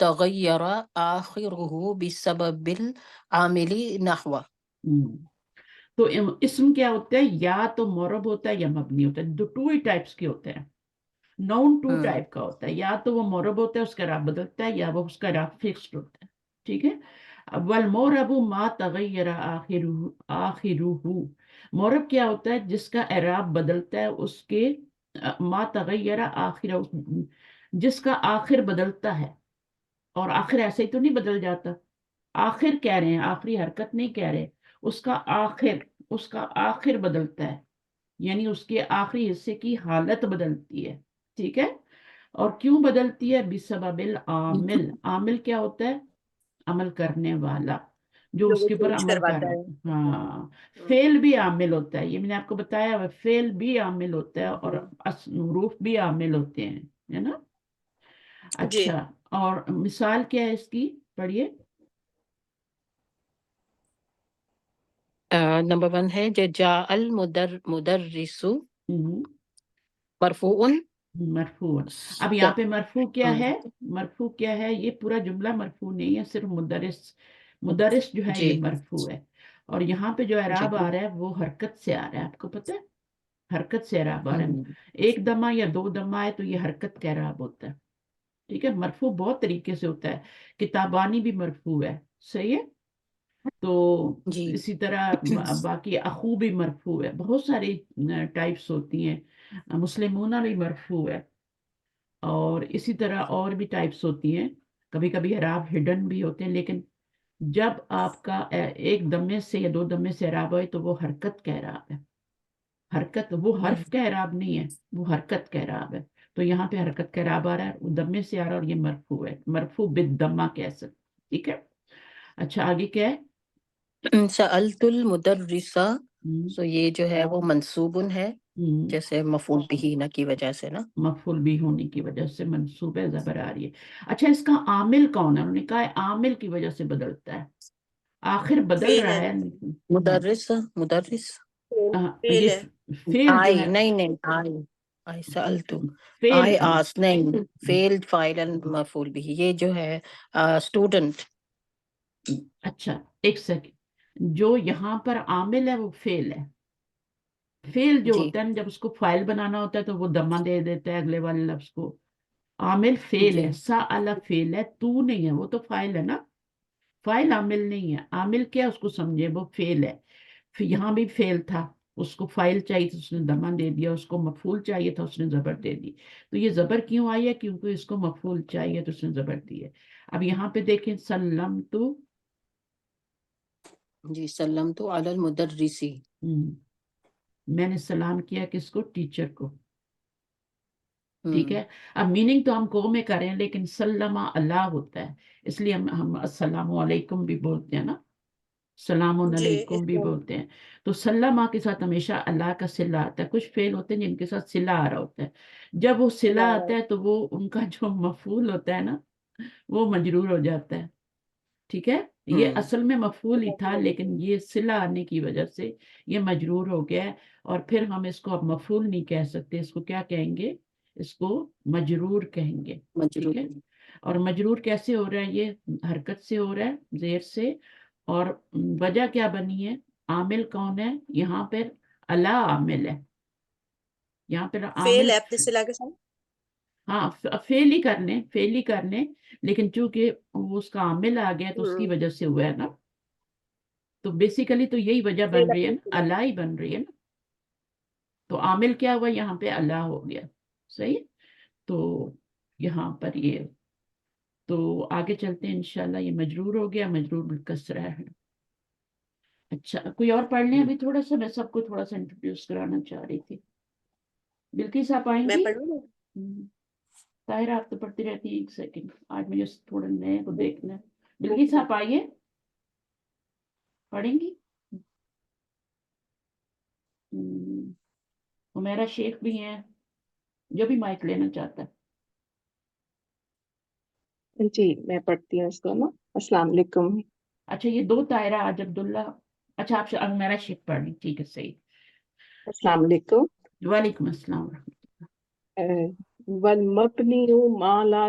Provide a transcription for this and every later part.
تغیر آخرہ بسبب العامل نحو. تو اسم کیا ہوتا ہے؟ یا تو معرب ہوتا ہے یا مبنی ہوتا ہے. ٹو ہی ٹائپس کے ہوتے ہیں. نون ٹو ٹائپ کا ہوتا ہے، یا تو وہ معرب ہوتا ہے اس کا اعراب بدلتا ہے، یا وہ اس کا اعراب فکسڈ ہوتا ہے. ٹھیک ہے. والمعرب ما تغیر آخرہ. معرب کیا ہوتا ہے؟ جس کا اعراب بدلتا ہے اس کے ما تغیر آخرہ، جس کا آخر بدلتا ہے. اور آخر ایسے ہی تو نہیں بدل جاتا. آخر کہہ رہے ہیں، آخری حرکت نہیں کہہ رہے. اس کا آخر بدلتا ہے، یعنی اس کے آخری حصے کی حالت بدلتی ہے. ٹھیک ہے. اور کیوں بدلتی ہے؟ بسبب العامل. عامل کیا ہوتا ہے؟ عمل کرنے والا، جو اس لوگوں کے کو اوپر کچھ عمل کر کرواتا رہا ہے. ہے. ہاں. فعل بھی عامل ہوتا ہے، یہ میں نے آپ کو بتایا. فعل بھی عامل ہوتا ہے اور حروف بھی عامل ہوتے ہیں، ہے نا. جی. اچھا، اور مثال کیا ہے اس کی؟ پڑھیے. نمبر 1 ہے جاء المدرس ہم، مرفوع. مرفوع. اب یہاں پہ مرفوع کیا ہے؟ مرفوع کیا ہے؟ یہ پورا جملہ مرفوع نہیں ہے، صرف مدرس جو ہے جی یہ مرفوع ہے. اور یہاں پہ جو جی. اعراب آ رہا ہے وہ حرکت سے آ رہا ہے. آپ کو پتہ ہے حرکت سے اعراب آ رہا ہے. ایک دمہ یا دو دمہ ہے تو یہ حرکت کا اعراب ہوتا ہے. ٹھیک ہے. مرفوع بہت طریقے سے ہوتا ہے. کتابانی بھی مرفوع ہے. صحیح ہے. تو جی اسی طرح باقی اخو بھی مرفوع ہے. بہت ساری ٹائپس ہوتی ہیں. مسلمونہ بھی مرفوع ہے. اور اسی طرح اور بھی ٹائپس ہوتی ہیں. کبھی کبھی اعراب ہڈن بھی ہوتے ہیں، لیکن جب آپ کا ایک دمے سے یا دو دمے سے اعراب ہوئے تو وہ حرکت کا اعراب ہے. حرکت، وہ حرف کا اعراب نہیں ہے، وہ حرکت کا اعراب ہے. تو یہاں پہ حرکت کا اعراب آ رہا ہے، وہ دمے سے آ رہا ہے، اور یہ مرفوع ہے. مرفوع بالدمہ کہہ سکتے. ٹھیک ہے. اچھا، آگے کیا ہے؟ سألت المدرس. سو یہ جو ہے وہ منصوب ہے، جیسے مفعول بہ نہ کی وجہ سے نا. مفعول بھی ہونے کی وجہ سے منصوب ہے، زبر آ رہی ہے. اچھا، اس کا عامل کون ہے؟ انہوں نے کہا ہے عامل کی وجہ سے بدلتا ہے. آخر بدل فعل رہا ہے. ہے. مدرس فعل یہ ہے. فعل جو آئی ہے، نہیں آئی سألت فعل آئی آس نہیں فیل فائل مفعول بھی. یہ جو ہے اسٹوڈنٹ. اچھا ایک سیکنڈ، جو یہاں پر عامل ہے وہ فعل ہے. فعل جو جی ہوتا ہے جب اس کو فائل بنانا ہوتا ہے تو وہ دمہ دے دیتا ہے اگلے والے لفظ کو. عامل فعل ہے. جی سأل فعل ہے، تو نہیں ہے، وہ تو فائل ہے نا. فائل عامل نہیں ہے. عامل کیا اس کو سمجھے، وہ فعل ہے. یہاں بھی فعل تھا، اس کو فائل چاہیے تھا اس نے دمہ دے دیا، اس کو مفعول چاہیے تھا اس نے زبر دے دی. تو یہ زبر کیوں آئی ہے؟ کیونکہ اس کو مفعول چاہیے تو اس نے زبر دی ہے. اب یہاں پہ دیکھیں، سلمت، جی سلمت علی المدرسی. میں نے سلام کیا کس کو؟ ٹیچر کو. ٹھیک ہے. اب میننگ تو ہم کو میں کریں، لیکن سلمہ اللہ ہوتا ہے، اس لیے ہم السلام علیکم بھی بولتے ہیں نا، سلام جی. علیکم بھی بولتے ہیں. تو سلمہ کے ساتھ ہمیشہ اللہ کا صلہ آتا ہے. کچھ فعل ہوتے ہیں جن کے ساتھ صلہ آ رہا ہوتا ہے. جب وہ صلہ آتا ہے تو وہ ان کا جو مفعول ہوتا ہے نا وہ مجرور ہو جاتا ہے. ٹھیک ہے. یہ اصل میں مفعول ہی تھا، لیکن یہ صلہ آنے کی وجہ سے یہ مجرور ہو گیا ہے. اور پھر ہم اس کو اب مفعول نہیں کہہ سکتے، اس کو کیا کہیں گے؟ اس کو مجرور کہیں گے. ٹھیک ہے. اور مجرور کیسے ہو رہا ہے؟ یہ حرکت سے ہو رہا ہے، زیر سے. اور وجہ کیا بنی ہے؟ عامل کون ہے یہاں پر؟ اللہ عامل ہے یہاں پر. فعل عامل ہے اپنے صلہ کے ساتھ. ہاں، فیل ہی کرنے، لیکن چونکہ اس کا عامل آ گیا تو اس کی وجہ سے ہوا ہے نا. تو بیسیکلی تو یہی وجہ بن فعل رہی ہے اپنے نا، صلہ. اللہ ہی بن رہی ہے نا. تو عامل کیا ہوا یہاں پہ؟ اللہ ہو گیا. صحیح. تو یہاں پر یہ، تو آگے چلتے ہیں انشاءاللہ. یہ مجرور ہو گیا، مجرور بالکسرہ ہے. اچھا، کوئی اور پڑھ لیں ابھی تھوڑا سا؟ میں سب کو تھوڑا سا انٹروڈیوس کرانا چاہ رہی تھی. بلقیس آپ آئیں میں گی؟ پڑھوں. طاہرہ آپ تو پڑھتی رہتی ہے. ایک سیکنڈ، آج مجھے تھوڑا نئے کو دیکھنا ہے. بلقیس آپ آئیے، پڑھیں گی؟ میرا شیخ بھی ہیں، جو بھی مائک لینا چاہتا ہے. جی میں پڑھتی ہوں اس کو نا. السلام علیکم. اچھا، یہ دو طاہرہ، آج عبداللہ. اچھا آپ میرا شیخ پڑھ لیں. ٹھیک ہے، صحیح. السلام علیکم. وعلیکم السلام ورحمۃ والمبنی ما لا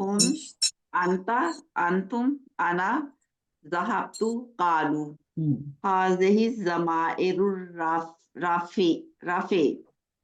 هم أنت أنتم أنا ذهبت قالوا هذه الضمائر رافع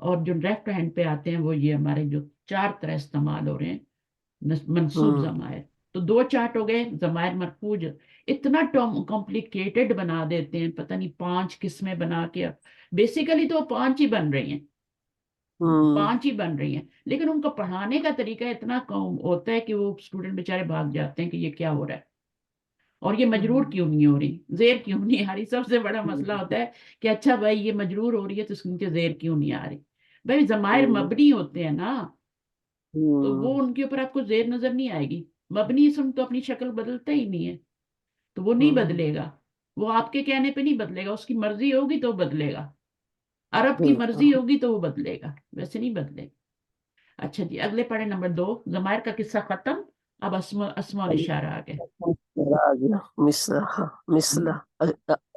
اور جو لیفٹ ہینڈ پہ آتے ہیں وہ یہ ہمارے جو 4 طرح استعمال ہو رہے ہیں منصوب ضمائر. تو 2 چارٹ ہو گئے. ضمائر مرفوع اتنا کمپلیکیٹڈ بنا دیتے ہیں, پتہ نہیں 5 قسمیں بنا کے. بیسیکلی تو 5 ہی بن رہی ہیں, 5 ہی بن رہی ہیں, لیکن ان کو پڑھانے کا طریقہ اتنا کم ہوتا ہے کہ وہ اسٹوڈنٹ بیچارے بھاگ جاتے ہیں کہ یہ کیا ہو رہا ہے, اور یہ مجرور کیوں نہیں ہو رہی, زیر کیوں نہیں آ رہی. سب سے بڑا مسئلہ ہوتا ہے کہ اچھا بھائی یہ مجرور ہو رہی ہے تو اس کے نیچے زیر کیوں نہیں آ رہی. بھائی ضمائر مبنی ہوتے ہیں نا, تو وہ ان کے اوپر آپ کو زیر نظر نہیں آئے گی. مبنی اسم تو اپنی شکل بدلتا ہی نہیں ہے, تو وہ نہیں بدلے گا. وہ آپ کے کہنے پہ نہیں بدلے گا, اس کی مرضی ہوگی تو بدلے گا. عرب کی مرضی ہوگی تو وہ بدلے گا, ویسے نہیں بدلے گا. اچھا جی, اگلے پڑھیں نمبر 2. ضمائر کا قصہ ختم. اب اسماء الاشارہ آ گئے. مثل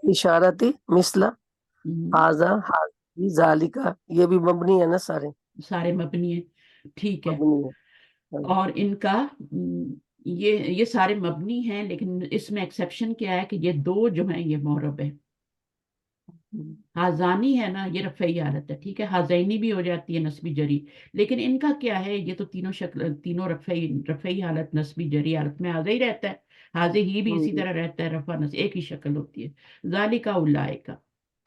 اشارتی مثل ہاذا حاذی ذالکا, یہ بھی مبنی ہے نا, سارے مبنی ہیں, ٹھیک ہے. مبنی ہے. اور ان کا یہ سارے مبنی ہیں, لیکن اس میں ایکسیپشن کیا ہے کہ یہ 2 جو ہیں یہ معرب ہیں. ہازانی ہے نا, یہ رفعی حالت ہے, ٹھیک ہے. ہازینی بھی ہو جاتی ہے نصبی جری, لیکن ان کا کیا ہے, یہ تو تینوں رفعی حالت نصبی جری حالت میں حاضر ہی رہتا ہے. حاضر ہی بھی اسی طرح رہتا ہے, رفع نصب ایک ہی شکل ہوتی ہے. ذالکا اولئک,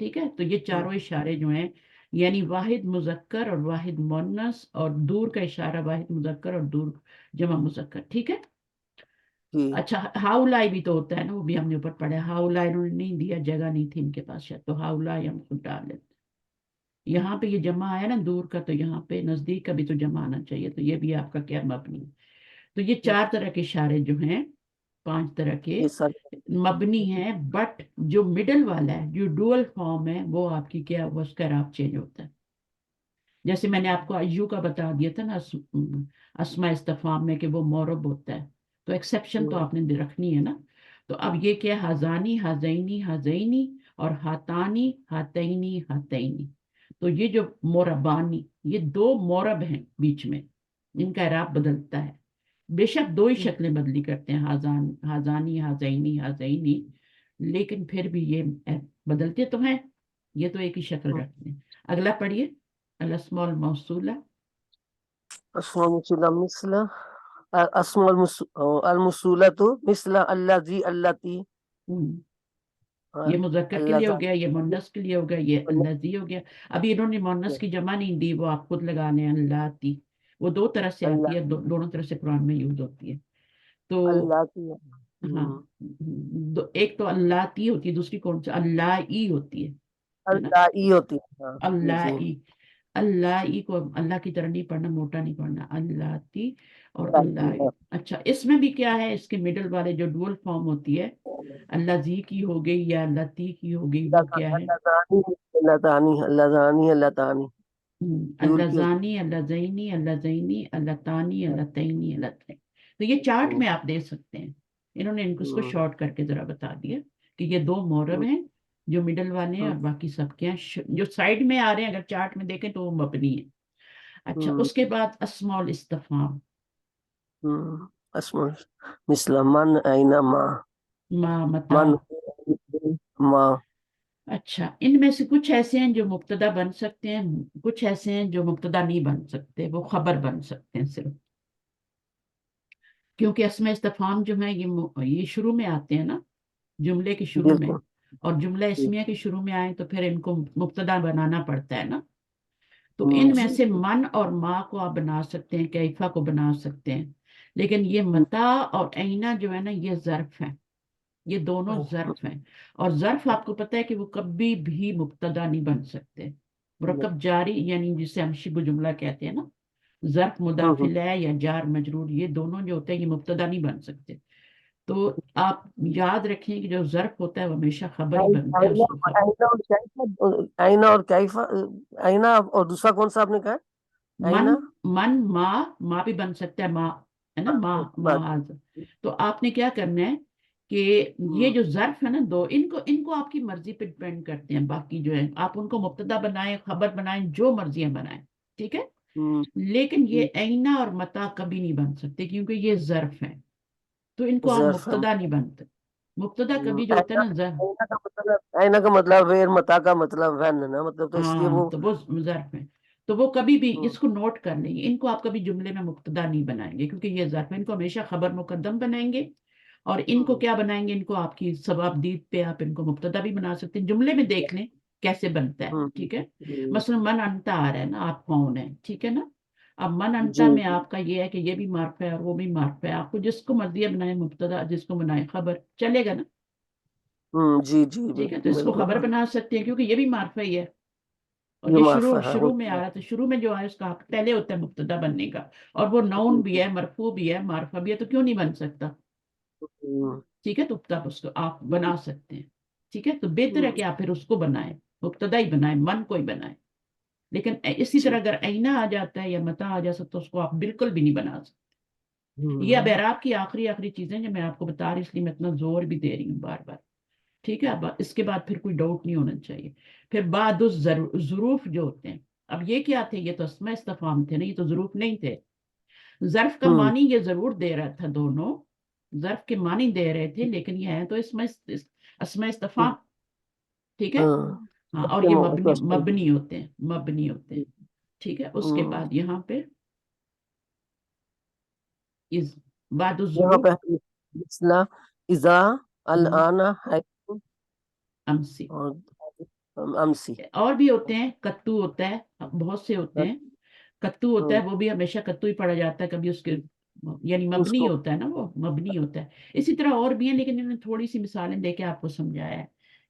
ٹھیک ہے. تو یہ چاروں اشارے جو ہیں, یعنی واحد مذکر اور واحد مؤنث, اور دور کا اشارہ واحد مذکر اور دور جمع مذکر, ٹھیک ہے. اچھا, ہاؤلائی بھی تو ہوتا ہے نا, وہ بھی ہم نے اوپر پڑھا. ہاؤلائی انہوں نے نہیں دیا, جگہ نہیں تھی ان کے پاس شاید, تو ہاؤلائی ہم خود ڈال لیتے. یہاں پہ یہ جمع آیا نا دور کا, تو یہاں پہ نزدیک کا بھی تو جمع آنا چاہیے, تو یہ بھی آپ کا کیا مبنی. تو یہ 4 طرح کے اشارے جو ہیں, 5 طرح کے مبنی ہیں, بٹ جو مڈل والا ہے, جو ڈوئل فارم ہے, وہ آپ کی کیا, وہ اس کا اعراب چینج ہوتا ہے. جیسے میں نے آپ کو ایو کا بتا دیا تھا نا اسماء استفہام میں, کہ وہ معرب ہوتا ہے, تو ایکسیپشن تو آپ نے رکھنی ہے نا. تو اب یہ کیا, ہازانی ہازینی ہازینی اور ہاتانی ہاتینی ہاتینی. تو یہ جو موربانی, یہ 2 مورب ہیں بیچ میں, ان کا اعراب بدلتا ہے. بے شک 2 ہی شکلیں بدلی کرتے ہیں, ہازانی ہازینی ہازینی, لیکن پھر بھی یہ بدلتے تو ہیں, یہ تو ایک ہی شکل رکھتے ہیں. اگلا پڑھیے, الاسماء الموصولہ. اسماء الموصولہ مثل اسماء الموصولۃ مثل الذی اللتی. یہ مذکر کے لیے ہو گیا, یہ مؤنث کے لیے ہو گیا, یہ الذی ہو گیا. ابھی انہوں نے مؤنث کی جمع نہیں دی, وہ آپ خود لگا لیں, اللاتی. وہ 2 طرح سے آتی ہے, دونوں طرح سے قرآن میں یوز ہوتی ہے. تو ہاں, ایک تو اللاتی ہوتی ہے, دوسری کون سی, اللائی ہوتی ہے. اللہ ہوتی ہے. اللائی, اللہ کو اللہ کی طرح نہیں پڑھنا, موٹا نہیں پڑھنا, اللاتی اور اللہ. اچھا, اس میں بھی کیا ہے, اس کے مڈل والے جو ڈوئل فارم ہوتی ہے, اللہ زی کی ہو گئی یا اللہ تی کی ہو گئی, وہ کیا ہے, اللہ تانی اللہ تانی اللہ تانی. اللہ زانی اللہ زینی اللہ زینی اللہ تانی اللہ تینی اللہ تین. تو یہ چارٹ میں آپ دے سکتے ہیں. انہوں نے اس کو شارٹ کر کے ذرا بتا دیا کہ یہ 2 معرب ہیں جو مڈل والے ہیں, اور باقی سب کے ہیں جو سائڈ میں آ رہے ہیں, اگر چارٹ میں دیکھیں تو وہ مبنی ہے. اچھا, اس کے بعد اسماء الاستفہام. اسماء مثل من این ما, ما متا. ما. اچھا, ان میں سے کچھ ایسے ہیں جو مبتدا بن سکتے ہیں, کچھ ایسے ہیں جو مبتدا نہیں بن سکتے, وہ خبر بن سکتے ہیں صرف, کیونکہ اسماء استفہام جو ہیں یہ شروع میں آتے ہیں نا, جملے کے شروع میں, اور جملہ اسمیہ کے شروع میں آئے تو پھر ان کو مبتدا بنانا پڑتا ہے نا. تو ان میں سے من اور ما کو آپ بنا سکتے ہیں, کیفا کو بنا سکتے ہیں, لیکن یہ متا اور اینا جو ہے نا, یہ ظرف ہیں, یہ دونوں ظرف ہیں. اور ظرف آپ کو پتہ ہے کہ وہ کبھی بھی مبتدا نہیں بن سکتے. مرکب جاری یعنی جسے ہم شبہ جملہ کہتے ہیں نا, ظرف مضاف الیہ یا جار مجرور, یہ دونوں جو ہوتے ہیں یہ مبتدا نہیں بن سکتے. تو آپ یاد رکھیں کہ جو ظرف ہوتا ہے وہ ہمیشہ خبر ہی بنتا ہے, اس کو خبر. آئینہ اور کیفا, آئینہ اور دوسرا کون سا آپ نے کہا, من ما بھی بن سکتا ہے, ماں ہے نا, ماں. تو آپ نے کیا کرنا ہے کہ یہ جو ظرف ہے نا 2, ان کو آپ کی مرضی پہ ڈپینڈ کرتے ہیں. باقی جو ہے آپ ان کو مبتدا بنائیں, خبر بنائیں, جو مرضیاں بنائیں, ٹھیک ہے. لیکن یہ اینا اور متا کبھی نہیں بن سکتے, کیونکہ یہ ظرف ہیں, تو ان کو آپ مبتدا نہیں بنتے. مبتدا کبھی جو ہوتا ہے نا آئینہ کا مطلب ویر, متا کا مطلب وین نا, مطلب تو اس لیے وہ تو وہ ظرف ہیں. تو وہ کبھی بھی ہوں، اس کو نوٹ کر لیں گے، ان کو آپ کبھی جملے میں مبتدا نہیں بنائیں گے کیونکہ یہ ظرف ہے، ان کو ہمیشہ خبر مقدم بنائیں گے، اور ان کو ہوں، کیا بنائیں گے، ان کو آپ کی ثواب دید پہ آپ ان کو مبتدا بھی بنا سکتے ہیں، جملے میں دیکھ لیں کیسے بنتا ہے، ہوں، ٹھیک ہے. ہوں، مثلا من انتا آ رہا ہے نا، آپ کون ہیں، ٹھیک ہے نا. اب من انتا جی میں آپ کا یہ ہے کہ یہ بھی معرفہ ہے اور وہ بھی معرفہ ہے، آپ کو جس کو مرضی بنائے مبتدا، جس کو بنائے خبر، چلے گا نا، جی جی ٹھیک ہے. تو اس کو بالکل خبر بنا سکتے ہیں کیونکہ یہ بھی معرفہ ہی ہے، اور یہ یہ معرفہ ہے شروع میں آ رہا تو شروع میں جو ہے اس کا حق پہلے ہوتا ہے مبتدا بننے کا، اور وہ نون بھی ہے، مرفوع بھی ہے، معرفہ بھی ہے، تو کیوں نہیں بن سکتا، ہوں، ٹھیک ہے. تو تب اس کو آپ بنا سکتے ہیں، ٹھیک ہے. تو بہتر ہے کہ آپ پھر اس کو بنائیں، مبتدا ہی بنائیں، من کو ہی بنائیں. لیکن اسی جی طرح اگر آئینہ آ جاتا ہے یا متا آ جاتا ہے تو اس کو آپ بالکل بھی نہیں بنا سکتے. یہ اب ہوں، اعراب کی آخری چیزیں جو میں آپ کو بتا رہی، اس لیے میں اتنا زور بھی دے رہی ہوں بار بار، ٹھیک ہے. اب اس کے بعد پھر کوئی ڈاؤٹ نہیں ہونا چاہیے. پھر بعد ظروف جو ہوتے ہیں، اب یہ کیا تھے، یہ تو اسماء استفہام تھے نا، یہ تو ظروف نہیں تھے. ظرف کا ہوں، معنی یہ ضرور دے رہا تھا، دونوں ظرف کے معنی دے رہے تھے، لیکن یہ ہے تو اسماء استفہام، ٹھیک ہے. ہاں ہاں، اور یہ مبنی ہوتے ہیں، مبنی ہوتے ہیں، ٹھیک ہے. اس کے بعد یہاں پہ بعد یہاں الظروف پہ مثلا اذا ہم، الان ہے امسی، اور امسی اور بھی ہوتے ہیں، کتو ہوتا ہے، بہت سے ہوتے ہیں. کتو ہوتا ہے، ہوں، وہ بھی ہمیشہ کتو ہی پڑھا جاتا ہے، کبھی اس کے یعنی اس مبنی کو ہوتا ہے نا، وہ مبنی ہوتا ہے. اسی طرح اور بھی ہیں، لیکن انہوں نے تھوڑی سی مثالیں دے کے آپ کو سمجھایا ہے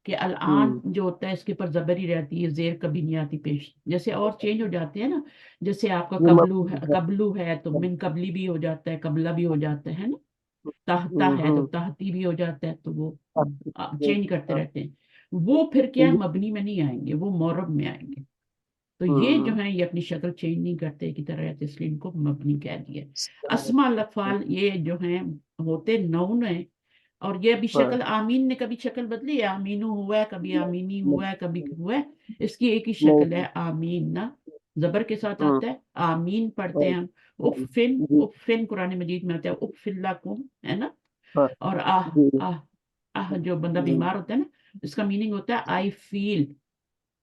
کہ الان ہوں، جو ہوتا ہے اس کے اوپر زبر ہی رہتی ہے، زیر کبھی نہیں آتی پیش. جیسے اور چینج ہو جاتے ہیں نا، جیسے آپ کا یہ قبلو ہے تو من قبلی بھی ہو جاتا ہے، قبلہ بھی ہو جاتا ہے نا. تحتا ہے تو تحتی بھی ہو جاتا ہے، تو وہ چینج کرتے رہتے ہیں. وہ پھر کیا مبنی میں نہیں آئیں گے، وہ مورب میں آئیں گے. تو یہ جو ہے یہ اپنی شکل چینج نہیں کرتے کی طرح رہتے، اس لیے ان کو مبنی کہہ دیا. اسماء الافعال یہ جو ہیں ہوتے نون ہیں، اور یہ ابھی شکل آمین نے کبھی شکل بدلی ہے، آمینو ہوا ہے، کبھی آمینی ہوا ہے، کبھی ہوا ہے. اس کی ایک ہی شکل ہے آمین نا، زبر کے ساتھ آتا ہے، آمین پڑھتے ہیں ہم. افن قرآن مجید میں آتا ہے، افن لکم، ہے نا. اور جو بندہ بیمار ہوتا ہے نا، اس کا میننگ ہوتا ہے آئی فیل.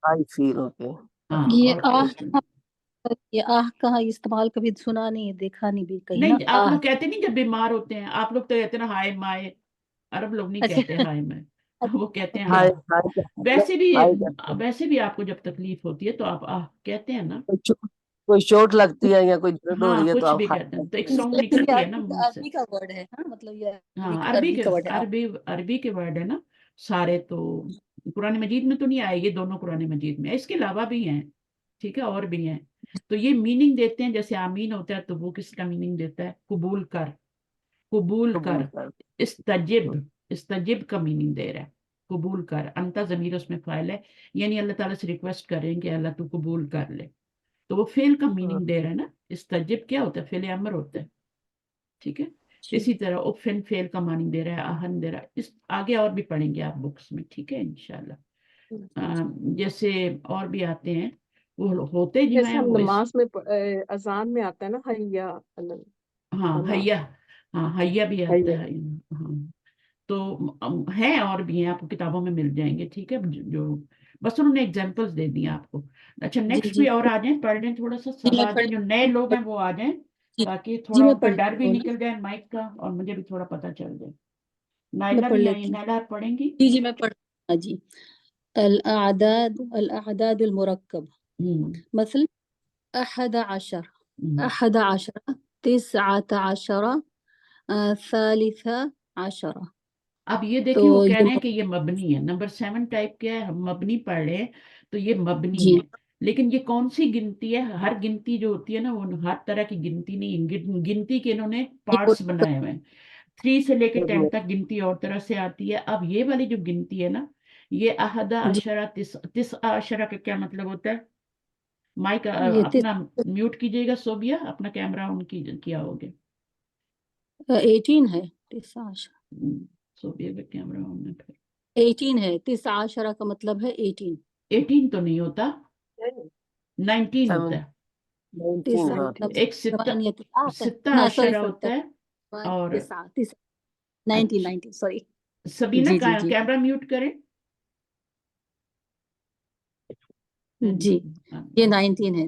آئی فیل اوکے. ہاں، یہ اور آہ کا استعمال کبھی سنا نہیں ہے، دیکھا نہیں بھی کہیں نا. نہیں، آپ آہ لوگ کہتے نہیں جب بیمار ہوتے ہیں، آپ لوگ تو کہتے ہیں نا ہائے مائے، عرب لوگ نہیں اچھا کہتے ہائے مائے، وہ کہتے ہیں ہائی آہ. ویسے بھی آپ کو جب تکلیف ہوتی ہے تو آپ آہ کہتے ہیں نا. کوئی چوٹ لگتی ہے یا کوئی درد ہو ہاں، رہی ہے تو کچھ آپ بھی کہتے ہیں تو ایک سانگ نکلتی ہے نا منہ سے. عربی کا ورڈ ہے، ہاں مطلب یہ ہاں، عربی کا ورڈ ہے. عربی کے ورڈ ہے نا سارے. تو قرآن مجید میں تو نہیں آئے، یہ دونوں قرآن مجید میں، اس کے علاوہ بھی ہیں، ٹھیک ہے، اور بھی ہیں. تو یہ میننگ دیتے ہیں، جیسے آمین ہوتا ہے تو وہ کس کا میننگ دیتا ہے، قبول کر، قبول کر. استجب کا میننگ دے رہا ہے، قبول کر. انتا ضمیر اس میں فاعل ہے، یعنی اللہ تعالیٰ سے ریکویسٹ کریں کہ اللہ تو قبول کر لے. تو وہ فعل کا میننگ دے رہا ہے نا. استجب کیا ہوتا ہے، فعل امر ہوتا ہے، ٹھیک ہے. اسی طرح اوفن فعل کا معنی دے رہا ہے، آہن دے رہا ہے. آگے اور بھی پڑھیں گے آپ بکس میں، ٹھیک ہے انشاءاللہ. جیسے اور بھی آتے ہیں، وہ ہوتے جو جیسے ہیں ہم وہ نماز میں اذان میں آتا ہے نا حیا ہاں حیا، ہاں حیا بھی آتا حیا. ہے. ہاں، تو ہیں اور بھی ہیں، آپ کو کتابوں میں مل جائیں گے، ٹھیک ہے. جو بس انہوں نے اگزامپلس دے دی آپ کو. اچھا، جی نیکسٹ جی بھی اور آ جائیں، پڑھ لیں تھوڑا سا، جی سب میں آ پڑھ جائیں، جو نئے لوگ ہیں وہ آ جائیں، جی تاکہ جی تھوڑا میں ان کا پڑھ ڈر بھی لیتی ہوں نکل جائے مائک کا، اور مجھے بھی تھوڑا پتہ چل جائے. میں نائلہ پڑھ بھی آئی، لیتی ہوں. نائلہ آپ پڑھیں گی؟ جی میں پڑھ. ہاں جی. الأعداد المركب مثل 11 11 19 13 اب یہ تو دیکھیں وہ کہہ یہ رہے ہیں کہ یہ مبنی ہے. نمبر 7 ٹائپ کیا ہے، ہم مبنی پڑھ رہے ہیں تو یہ مبنی جی ہے. لیکن یہ کون سی گنتی ہے؟ ہر گنتی جو ہوتی ہے نا، وہ ہر طرح کی گنتی نہیں ہے. گنتی کے انہوں نے یہ پارٹس بنائے ہوئے ہیں. 3 سے لے کے 10 تک گنتی اور طرح سے آتی ہے. اب یہ والی جو گنتی ہے نا، یہ 11 10 کا کیا مطلب ہوتا ہے؟ مائک یہ اپنا میوٹ کیجئے گا صوبیہ، اپنا کیمرہ آن کیا ہوگا. 18 ہے. 19 صوبیہ کا کیمرہ آن ہے. پھر 18 ہے. 19 کا مطلب ہے 18. 18 تو نہیں ہوتا، 19 ہوتا ہے. 19 ہاں ایک ستہ عشرہ ہوتا ہے. اور 19 سوری. سبینہ جی کا جی جی کیمرہ میوٹ کریں. جی یہ 19 ہے.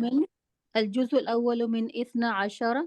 من الجزء الأول من 12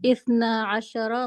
12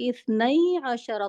12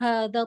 هذا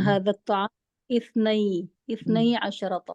هذا الطعام 12 طالبا।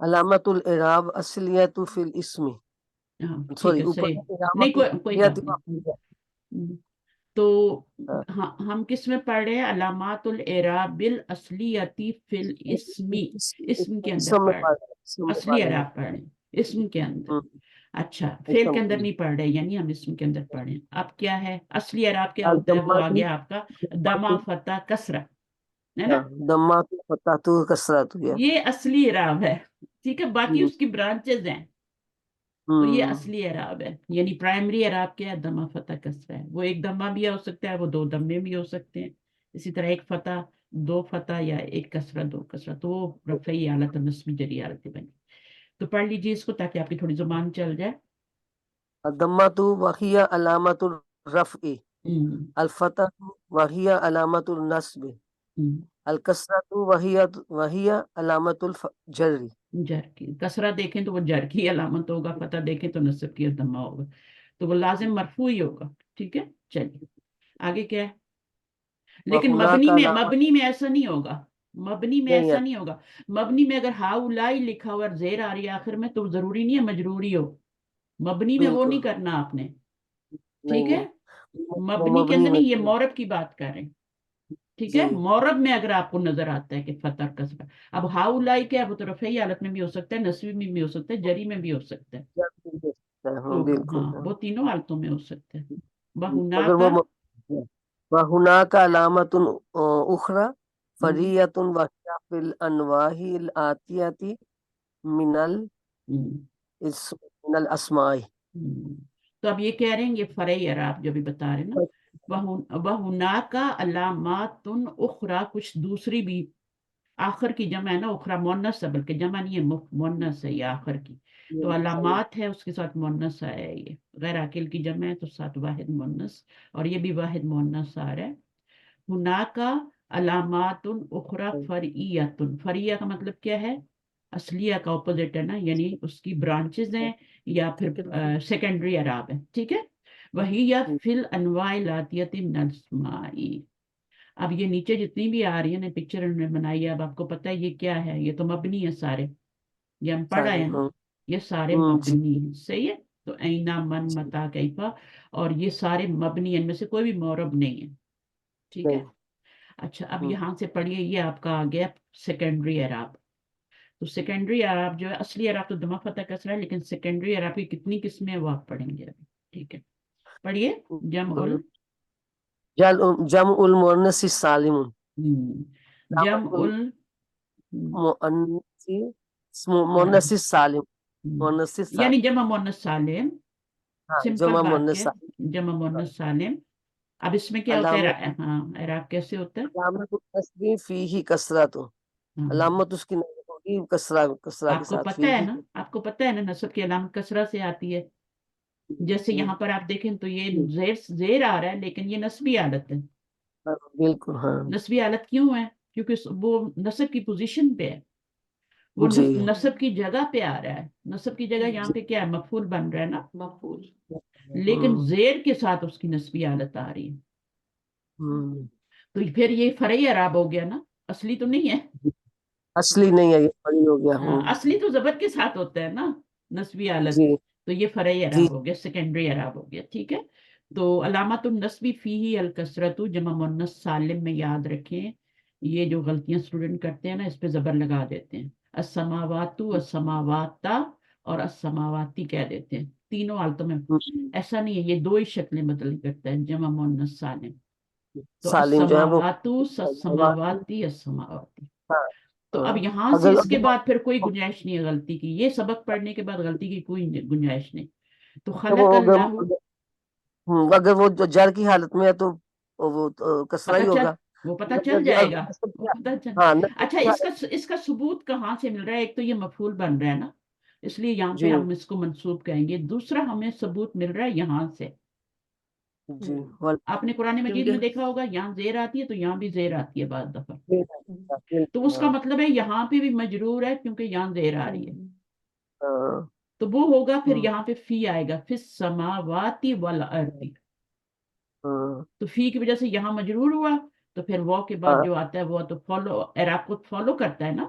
علامت الاعراب اصلیت فی الاسم. ہاں ٹھیک سوری ہے اوپر صحیح. علامت نہیں کوئی الاصلیت بات نہیں. واقعیہ. تو ہاں، ہم کس میں پڑھ رہے ہیں؟ علامات الاعراب بالاصلیتی فی الاسم. اسم کے اندر اسم میں پڑھ، پڑھ رہے ہیں، اسم میں اصلی پڑھ رہے ہیں. اعراب پڑھ رہے ہیں اسم کے اندر. ہم، اچھا فعل اسم کے اندر میں. نہیں پڑھ رہے، یعنی ہم اسم کے اندر پڑھ رہے ہیں. اب کیا ہے اصلی اعراب؟ کیا ہوتا ہے؟ وہ آ الضمات گیا آپ کا دما فتح کسرہ، ہے نا؟ ضمات فتحت کسرت ہو گیا. یہ اصلی اعراب ہے، ٹھیک ہے. باقی ہم، اس کی برانچز ہیں. تو یہ اصلی اعراب ہے. یعنی پرائمری اعراب کیا ہے؟ دمہ فتح کسرہ ہے. وہ ایک دمہ بھی ہو سکتا ہے، وہ دو دمے بھی ہو سکتے ہیں. اسی طرح ایک فتح، دو فتح، یا ایک کسرہ، دو کسرہ. تو وہ رفعی حالت اور نصبی جری حالت بنی. تو پڑھ لیجیے اس کو تاکہ آپ کی تھوڑی زبان چل جائے. الضمات وہی علامت الرفع، ہم، الفتح وہی علامت النصب، ہم. الکسرت وہی علامت الجر. جر کی کسرہ دیکھیں تو وہ جر کی علامت ہوگا، فتح دیکھیں تو نصب کی دمہ ہوگا. تو وہ لازم مرفوع ہی ہوگا. ٹھیک ہے چلیے آگے کیا ہے؟ لیکن وہناک علامت مبنی میں ایسا نہیں ہوگا. مبنی میں نہیں ایسا ہے. نہیں ہوگا. مبنی میں اگر ہاؤلائی لکھا ہوا اور زیر آ رہی ہے آخر میں تو ضروری نہیں ہے مجروری ہو. مبنی میں وہ بالکل نہیں کرنا آپ نے. نہیں ٹھیک ہے نہیں، مبنی کے مبنی اندر میں. نہیں، یہ مورب کی بات کر رہے ہیں. ٹھیک ہے جی مورب میں اگر آپ کو نظر آتا ہے کہ فتح کسرہ، اب ہاؤلائی کیا ہے؟ وہ تو رفعی حالت میں بھی ہو سکتا ہے، نصبی میں بھی ہو سکتا ہے، جری میں بھی ہو سکتا ہے. ہاں تو بالکل. ہاں وہ تینوں حالتوں میں ہو سکتا ہے. بہنا اگر کا وہناک علامت اخرى ہم، فریۃ وہی فی الانواع الآتیۃ من ہم، من الاسماء. ہم. تو اب یہ کہہ رہے ہیں یہ فرعی اعراب جو بھی بتا رہے ہیں نا. وَهُنَاكَ علامات اخرى، کچھ دوسری بھی. آخر کی جمع ہے نا، اخرى مؤنث ہے، بلکہ جمع نہیں ہے، مؤنث ہے یہ آخر کی. تو علامات ہے اس کے ساتھ مؤنث آیا ہے. یہ غیر عاقل کی جمع ہے تو ساتھ واحد مؤنث، اور یہ بھی واحد مؤنث آ رہا ہے. هُنَاكَ علامات اخرى فرعیۃ. فرعیہ کا مطلب کیا ہے؟ اصلیہ کا اپوزٹ ہے نا، یعنی اس کی برانچز ہیں یا پھر سیکنڈری اعراب ہے. ٹھیک ہے وہی یا فی الانواع الاتیۃ من الاسماء. اب یہ نیچے جتنی بھی آ رہی ہیں نا پکچر انہوں نے بنائی ہے، اب آپ کو پتہ ہے یہ کیا ہے؟ یہ تو مبنی ہے سارے. یہ ہم پڑھ رہے ہیں نا، یہ سارے جی مبنی ہیں. صحیح ہے. تو اینا، من، متا، کیفا، اور یہ سارے مبنی ہیں، ان میں سے کوئی بھی مورب نہیں ہے. ٹھیک ہے. اچھا اب یہاں سے پڑھیے، یہ آپ کا آ گیا سیکنڈری اعراب. تو سیکنڈری اعراب جو ہے، اصلی اعراب تو دمہ فتح کسرہ ہے، لیکن سیکنڈری اعراب کی کتنی قسمیں ہیں وہ آپ پڑھیں گے ابھی. ٹھیک ہے پڑھیے. جمع جمع المؤنث السالم، جمع مؤنث السالم، مؤنث السالم. یعنی جمع مؤنث سالم. ہاں سمپل جمع بات مؤنث ہے، سالم. جمع مؤنث سالم. اب اس میں کیا ہوتا ہے؟ علامت ہاں اعراب کیسے ہوتا ہے؟ علامت النصب فیہ کسرۃ، ہاں علامت اس کی نصب ہوگی کسرہ کے آپ کو ساتھ. پتہ ہے نا، آپ کو پتہ ہے نا نصب کی علامت کسرہ سے آتی ہے. جیسے یہاں پر آپ دیکھیں تو یہ زیر آ رہا ہے لیکن یہ نصبی حالت ہے. بالکل ہاں نصبی حالت کیوں ہے؟ کیونکہ وہ نصب کی پوزیشن پہ ہے، وہ جی نصب کی جگہ پہ آ رہا ہے. نصب کی جگہ یہاں پہ کیا ہے؟ مفعول بن رہا ہے نا، مفعول. لیکن زیر کے ساتھ اس کی نصبی حالت آ رہی ہے. تو پھر یہ فرعی اعراب ہو گیا نا، اصلی تو نہیں ہے. اصلی نہیں ہے، یہ بڑی ہو گیا. اصلی تو زبر کے ساتھ ہوتا ہے نا نصبی حالت. جی تو یہ فرعی جی اعراب ہو گیا، سیکنڈری اعراب ہو گیا. ٹھیک ہے. تو علامت النصب فیہ الکسرۃ جمع مؤنث سالم میں یاد رکھیں، یہ جو غلطیاں اسٹوڈنٹ کرتے ہیں نا اس پہ زبر لگا دیتے ہیں. السماوات، السماوات اور السماواتی کہہ دیتے ہیں تینوں حالتوں میں. ایسا نہیں ہے، یہ دو ہی شکلیں بدل کرتا ہے جمع مؤنث سالم. تو سالم جو ہے وہ السماوات، السماواتی، السماواتی. تو اب یہاں سے اگر اس کے بعد پھر کوئی گنجائش نہیں ہے غلطی کی. یہ سبق پڑھنے کے بعد غلطی کی کوئی گنجائش نہیں. تو خلق اللہ، اگر وہ جو جر کی حالت میں ہے تو وہ کسرہ ہی ہوگا. وہ پتہ چل جائے گا. ہاں اچھا اس کا ثبوت کہاں سے مل رہا ہے؟ ایک تو یہ مفعول بن رہا ہے نا، اس لیے یہاں پہ جی ہم اس کو منصوب کہیں گے. دوسرا ہمیں ثبوت مل رہا ہے یہاں سے. جی آپ نے قرآن مجید میں دیکھا ہوگا یہاں زیر آتی ہے تو یہاں بھی زیر آتی ہے بعض دفعہ. تو اس کا مطلب ہے یہاں پہ بھی مجرور ہے کیونکہ یہاں زیر آ رہی ہے. تو وہ ہوگا پھر یہاں پہ فی آئے گا، فی السماوات والارض. تو فی کی وجہ سے یہاں مجرور ہوا، تو پھر وہ کے بعد جو آتا ہے وہ تو فالو اعراب کو فالو کرتا ہے نا.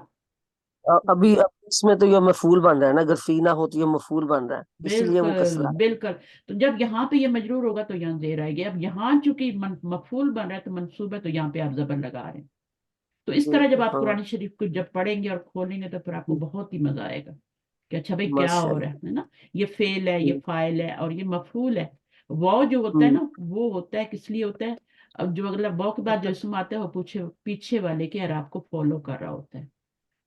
ابھی اس میں تو یہ مفعول بن رہا ہے نا، اگر فی نہ ہو تو یہ مفعول بن رہا ہے، اس لیے وہ بالکل کسرہ ہے۔ بالکل. تو جب یہاں پہ یہ مجرور ہوگا تو یہاں زیر آئے گی. اب یہاں چونکہ مفعول بن رہا ہے تو منصوب ہے، تو یہاں پہ آپ زبر لگا رہے ہیں. تو اس طرح جب آپ ہاں قرآن شریف کو جب پڑھیں گے اور کھولیں گے تو پھر آپ کو بہت ہی مزہ آئے گا کہ اچھا بھائی کیا ماشاء ہو رہا اللہ۔ ہے نا. یہ فعل ہے، یہ فاعل ہے، اور یہ مفعول ہے. واو جو ہوتا ہے نا وہ ہوتا ہے کس لیے ہوتا ہے؟ اب جو اگلا واو کے بعد جو اسم آتا ہے وہ پیچھے والے کے اعراب کو فالو کر رہا ہوتا ہے.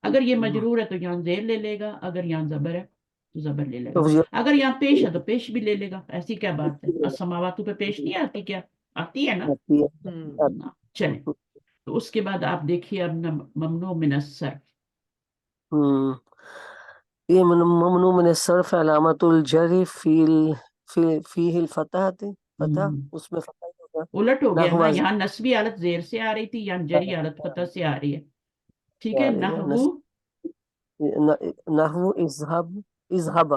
اگر یہ مجرور ہے تو یہاں زیر لے لے گا، اگر یہاں زبر ہے تو زبر لے لے گا، تو یہ اگر یہاں پیش ہے تو پیش بھی لے لے گا. ایسی کیا بات ہے؟ السماوات پہ پیش نہیں آتی کیا؟ آتی ہے نا. آتی ہے، ہوں چلیں تو اس کے بعد آپ دیکھیے اب ممنوع من الصرف. ہوں، یہ ممنوع من الصرف علامت الجر فیہ الفتح تھی، فتح اس میں فتح ہی ہوگا، الٹ ہو گیا نحو نا، یہاں نسبی حالت زیر سے آ رہی تھی، یہاں جری حالت فتح سے آ رہی ہے. ٹھیک ہے. نحو نحو اذهب، اذهب،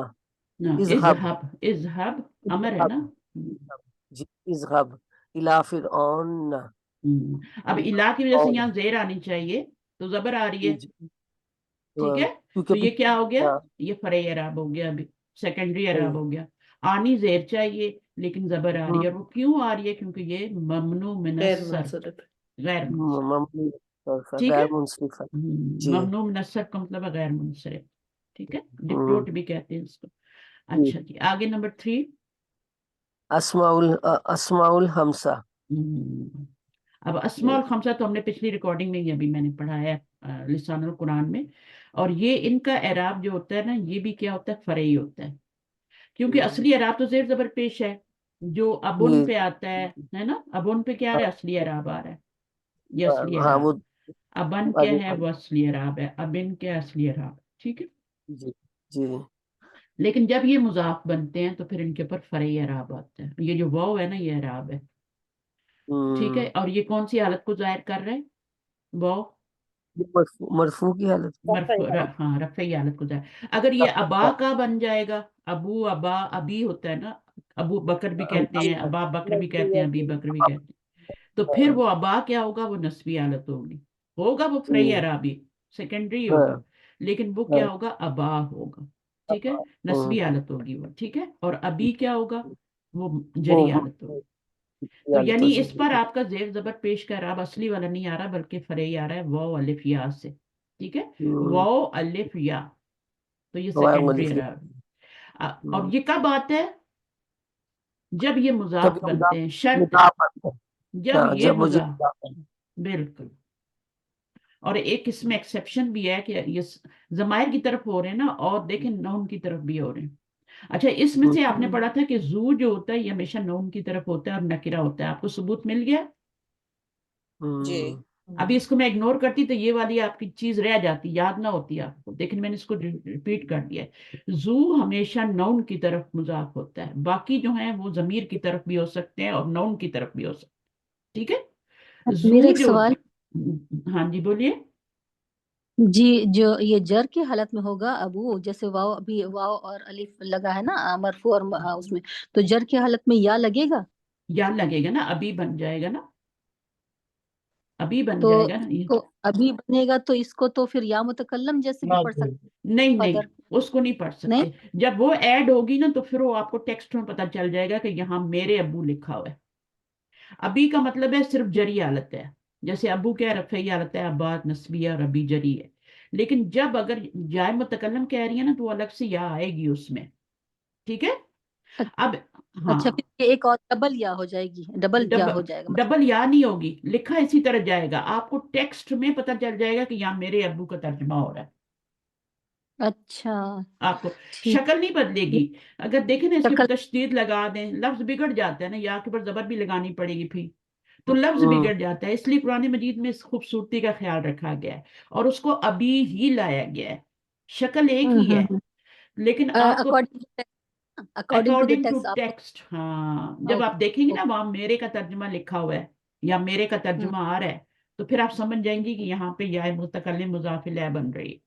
اذهب، اذهب. اذهب امر ہے نا. جی اذهب الى فرعون، اب الہ کی وجہ سے یہاں زیر آنی چاہیے تو زبر آ رہی ہے. ٹھیک ہے. تو یہ کیا ہو گیا؟ یہ فرعی اعراب ہو گیا، ابھی سیکنڈری اعراب ہو گیا. آنی زیر چاہیے لیکن زبر آ رہی ہے. اور وہ کیوں آ رہی ہے؟ کیونکہ یہ ممنوع من غیر الصرف، منصرف. غیر منصرف. ٹھیک ہے. غیر منصرف، جی ممنوع من الصرف کا مطلب ہے غیر منصرف. ٹھیک ہے. ڈپٹوٹ بھی کہتے ہیں اس کو. اچھا جی آگے نمبر 3. اسماء الخمسہ. اب اسماء الخمسہ تو ہم نے پچھلی ریکارڈنگ میں ہی ابھی میں نے پڑھایا ہے لسان القرآن میں. اور یہ ان کا اعراب جو ہوتا ہے نا یہ بھی کیا ہوتا ہے؟ فرعی ہوتا ہے. کیونکہ اصلی اعراب تو زیر زبر پیش ہے جو ابن پہ آتا ہے نا. ابن پہ کیا آ رہا ہے؟ اصلی اعراب آ رہا ہے. یہ اصلی ہاں اعراب. وہ ابن کیا ہے؟ وہ اصلی اعراب ہے. ابن کیا اصلی اعراب. ٹھیک ہے. جی جی لیکن جب یہ مضاف بنتے ہیں تو پھر ان کے اوپر فرعی اعراب آتا ہے. یہ جو واو ہے نا یہ اعراب ہے. ٹھیک ہے. اور یہ کون سی حالت کو ظاہر کر رہے ہیں؟ واو مرفوع کی حالت، ہاں رفعی حالت کو ظاہر. اگر یہ ابا کا بن جائے گا، ابو ابا ابی ہوتا ہے نا، ابو بکر بھی کہتے ہیں، ابا بکر بھی کہتے ہیں، ابی بکر بھی کہتے ہیں. تو پھر وہ ابا کیا ہوگا؟ وہ نسبی حالت ہوگا وہ فرعی اعرابی سیکنڈری ہوگا، لیکن وہ کیا ہوگا؟ ابا ہوگا. ٹھیک ہے. نسبی حالت ہوگی وہ. ٹھیک ہے. اور ابی کیا ہوگا؟ وہ جری حالت ہوگی. تو یعنی اس پر آپ کا زیر زبر پیش کا اعراب اصلی والا نہیں آ رہا بلکہ فرعی آ رہا ہے واو الف یا سے. ٹھیک ہے. واو الف یا، تو یہ سیکنڈری اعراب. اور یہ کب آتا ہے؟ جب یہ مضاف بنتے ہیں. شرط ہے جب یہ مضاف. بالکل. اور ایک اس میں ایکسیپشن بھی ہے کہ یہ ضمائر کی طرف ہو رہے ہیں نا، اور دیکھیں نون کی طرف بھی ہو رہے ہیں. اچھا اس میں سے آپ نے پڑھا تھا کہ زو جو ہوتا ہے یہ ہمیشہ نون کی طرف ہوتا ہے اور نکرہ ہوتا ہے. آپ کو ثبوت مل گیا؟ جی ابھی اس کو میں اگنور کرتی تو یہ والی آپ کی چیز رہ جاتی، یاد نہ ہوتی آپ کو، لیکن میں نے اس کو ریپیٹ کر دیا ہے. زو ہمیشہ نون کی طرف مضاف ہوتا ہے، باقی جو ہیں وہ ضمیر کی طرف بھی ہو سکتے ہیں اور نون کی طرف بھی ہو سکتے ہیں. ٹھیک ہے. میرا زو ایک جو سوال، ہاں جی بولیے. جی جو یہ جر کی حالت میں ہوگا ابو، جیسے واو ابھی واو اور الف لگا ہے نا مرفوع اور اس میں، تو جر کی حالت میں یا لگے گا؟ یا لگے گا نا، ابھی بن جائے گا نا، ابھی بن تو جائے گا نا اس کو ابھی بنے گا تو اس کو تو پھر یا متکلم جیسے بھی پڑھ سکتے نہیں فدر اس کو نہیں پڑھ نہیں؟ سکتے. جب وہ ایڈ ہوگی نا تو پھر وہ آپ کو ٹیکسٹ میں پتہ چل جائے گا کہ یہاں میرے ابو لکھا ہوا ہے. ابھی کا مطلب ہے صرف جری حالت ہے، جیسے ابو کیا رفعی حالت ہے، ابات نسبیہ اور ابھی جری ہے. لیکن جب اگر جائے متکلم کہہ رہی ہے نا تو وہ الگ سے یا آئے گی اس میں. ٹھیک ہے. اب ہاں اچھا پھر یہ ایک اور ڈبل یا ہو جائے گی، ڈبل یا ہو جائے گا مطلب. ڈبل یا نہیں ہوگی، لکھا اسی طرح جائے گا. آپ کو ٹیکسٹ میں پتہ چل جائے گا کہ یہاں میرے ابو کا ترجمہ ہو رہا ہے. اچھا آپ کو ٹھیک. شکل نہیں بدلے گی. اگر دیکھیں نا اس کے شکل اوپر تشدید لگا دیں لفظ بگڑ جاتا ہے نا، یا کے اوپر زبر بھی لگانی پڑے گی پھر تو لفظ بگڑ جاتا ہے. اس لیے قرآن مجید میں اس خوبصورتی کا خیال رکھا گیا ہے اور اس کو ابھی ہی لایا گیا ہے. شکل ایک ہی ہے لیکن آپ کو according to the according to text آپ کو. ٹیکسٹ. ہاں جب آپ دیکھیں گے نا وہاں میرے کا ترجمہ لکھا ہوا ہے یا میرے کا ترجمہ آ رہا ہے تو پھر آپ سمجھ جائیں گی کہ یہاں پہ یا متکلم مضاف الیہ بن رہی ہے.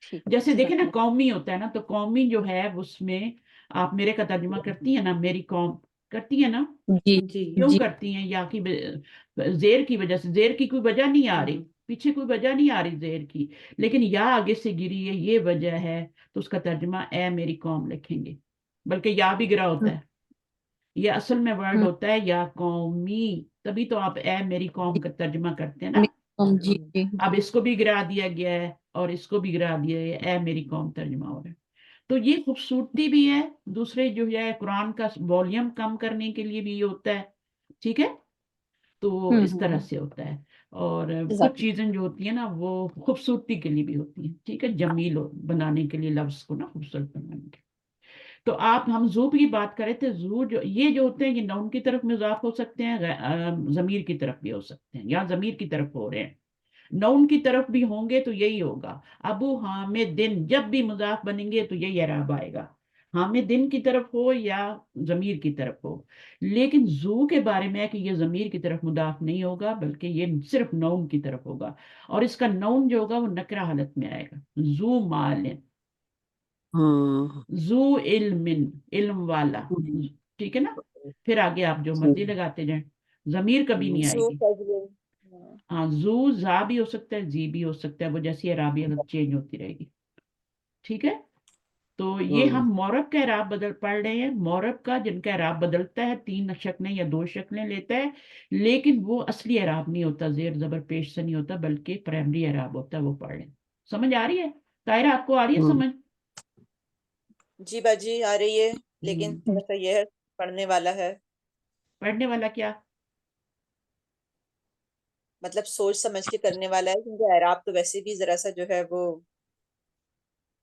ٹھیک جیسے دیکھیں جزاک نا اللہ. قومی ہوتا ہے نا، تو قومی جو ہے اس میں آپ میرے کا ترجمہ کرتی ہیں نا، میری قوم کرتی ہے نا. جی جی کیوں جی کرتی ہیں؟ یا کی زیر کی وجہ سے. زیر کی کوئی وجہ نہیں آ رہی، پیچھے کوئی وجہ نہیں آ رہی زیر کی، لیکن یا آگے سے گری ہے، یہ وجہ ہے، تو اس کا ترجمہ اے میری قوم لکھیں گے، بلکہ یا بھی گرا ہوتا ہے، یہ اصل میں ورڈ ہوتا ہے یا قومی، تبھی تو آپ اے میری قوم کا ترجمہ کرتے ہیں نا. جی جی اب اس کو بھی گرا دیا گیا ہے اور اس کو بھی گرا دیا ہے، اے میری قوم ترجمہ ہو رہا ہے. تو یہ خوبصورتی بھی ہے، دوسرے جو ہے قرآن کا والیوم کم کرنے کے لیے بھی یہ ہوتا ہے، ٹھیک ہے. تو اس طرح سے ہوتا ہے. اور کچھ چیزیں جو ہوتی ہیں نا وہ خوبصورتی کے لیے بھی ہوتی ہیں، ٹھیک ہے، جمیل بنانے کے لیے، لفظ کو نا خوبصورت بنانے کے لیے. تو ہم زو کی بات کرے تھے، زو یہ جو ہوتے ہیں یہ نون کی طرف مضاف ہو سکتے ہیں، ضمیر کی طرف بھی ہو سکتے ہیں، یا ضمیر کی طرف ہو رہے ہیں. نون کی طرف بھی ہوں گے تو یہی ہوگا، ابو حامدن جب بھی مضاف بنیں گے تو یہی اعراب آئے گا، حامدن کی طرف ہو یا ضمیر کی طرف ہو. لیکن زو کے بارے میں ہے کہ یہ ضمیر کی طرف مضاف نہیں ہوگا بلکہ یہ صرف نون کی طرف ہوگا، اور اس کا نون جو ہوگا وہ نکرہ حالت میں آئے گا. زو مالن، زو علم، علم والا، ٹھیک ہے نا. پھر آگے آپ جو مرضی لگاتے جائیں، ضمیر کبھی نہیں آئے زو گی. فضل، ہاں، زو زا بھی ہو سکتا ہے، زی بھی ہو سکتا ہے، وہ جیسی اعرابی حالت چینج ہوتی رہے گی، ٹھیک ہے. تو یہ ہم مورب کا اعراب پڑھ رہے ہیں. مورب کا جن کا اعراب بدلتا ہے 3 شکلیں یا 2 شکلیں لیتا ہے، لیکن وہ اصلی اعراب نہیں ہوتا، زیر زبر پیش سے نہیں ہوتا، بلکہ پرائمری اعراب ہوتا ہے. وہ پڑھ لیں. سمجھ آ رہی ہے طاہرہ؟ آپ کو آ رہی ہے سمجھ؟ جی باجی آ رہی ہے، لیکن تھوڑا سا یہ ہے پڑھنے والا ہے، پڑھنے والا کیا؟ مطلب سوچ سمجھ کے کرنے والا ہے، کیونکہ اعراب تو ویسے بھی ذرا سا جو ہے وہ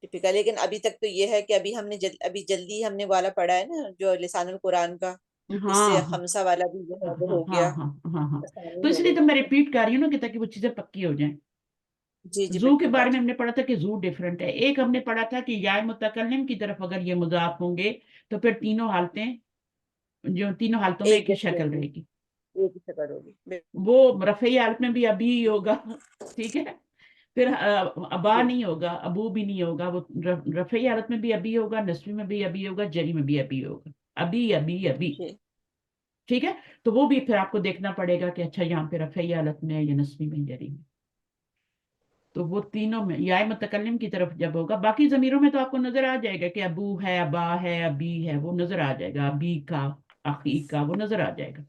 ٹپکل. لیکن ابھی تک تو یہ ہے کہ ابھی ہم نے ابھی جلدی ہم نے والا پڑھا ہے نا جو لسان القرآن کا، اس ہاں سے ہاں خمسہ والا بھی جو ہے وہ ہاں ہو ہاں گیا، ہاں ہاں ہاں. آسانی تو اس ہو لیے گئی. تو میں ریپیٹ کر رہی ہوں نا کہ تاکہ وہ چیزیں پکی ہو جائیں. جی جی زو کے بالکل بارے میں باجی. ہم نے پڑھا تھا کہ زو ڈیفرنٹ ہے. ایک ہم نے پڑھا تھا کہ یا متکلم کی طرف اگر یہ مضاف ہوں گے تو پھر تینوں حالتیں، جو تینوں حالتوں میں ایک ہی جیسی شکل ہوں گی، رہے گی. ایک ہی شکل ہوگی. وہ رفعی حالت میں بھی ابھی ہی ہوگا، ٹھیک ہے. پھر ابا جی نہیں ہوگا، ابو بھی نہیں ہوگا. وہ رفعی حالت میں بھی ابھی ہوگا، نسبی میں بھی ابھی ہوگا، جری میں بھی ابھی ہوگا. ابھی ابھی ابھی، جی ٹھیک ہے. تو وہ بھی پھر آپ کو دیکھنا پڑے گا کہ اچھا یہاں پہ رفعی حالت میں ہے یا نسبی میں، جری میں. تو وہ تینوں میں یا متکلم کی طرف جب ہوگا. باقی ضمیروں میں تو آپ کو نظر آ جائے گا کہ ابو ہے، ابا ہے، ابی ہے، وہ نظر آ جائے گا. ابی کا، اخی کا، وہ نظر آ جائے گا.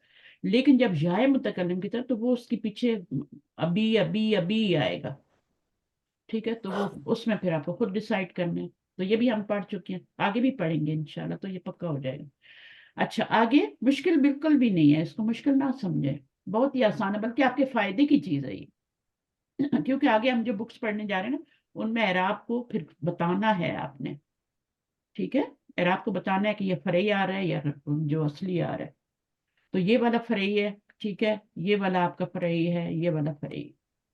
لیکن جب یا متکلم کی طرف تو وہ اس کے پیچھے ابی ابی ابی آئے گا، ٹھیک ہے. تو وہ اس میں پھر آپ کو خود ڈیسائیڈ کرنا ہے. تو یہ بھی ہم پڑھ چکے ہیں، آگے بھی پڑھیں گے انشاءاللہ، تو یہ پکا ہو جائے گا. اچھا آگے مشکل بالکل بھی نہیں ہے، اس کو مشکل نہ سمجھیں، بہت ہی آسان ہے، بلکہ آپ کے فائدے کی چیز ہے یہ. کیونکہ آگے ہم جو بکس پڑھنے جا رہے ہیں نا ان میں اعراب کو پھر بتانا ہے آپ نے، ٹھیک ہے. اعراب کو بتانا ہے کہ یہ فرعی آ رہا ہے یا جو اصلی آ رہا ہے. تو یہ والا فرعی ہے، ٹھیک ہے، یہ والا آپ کا فرعی ہے، یہ والا فرعی،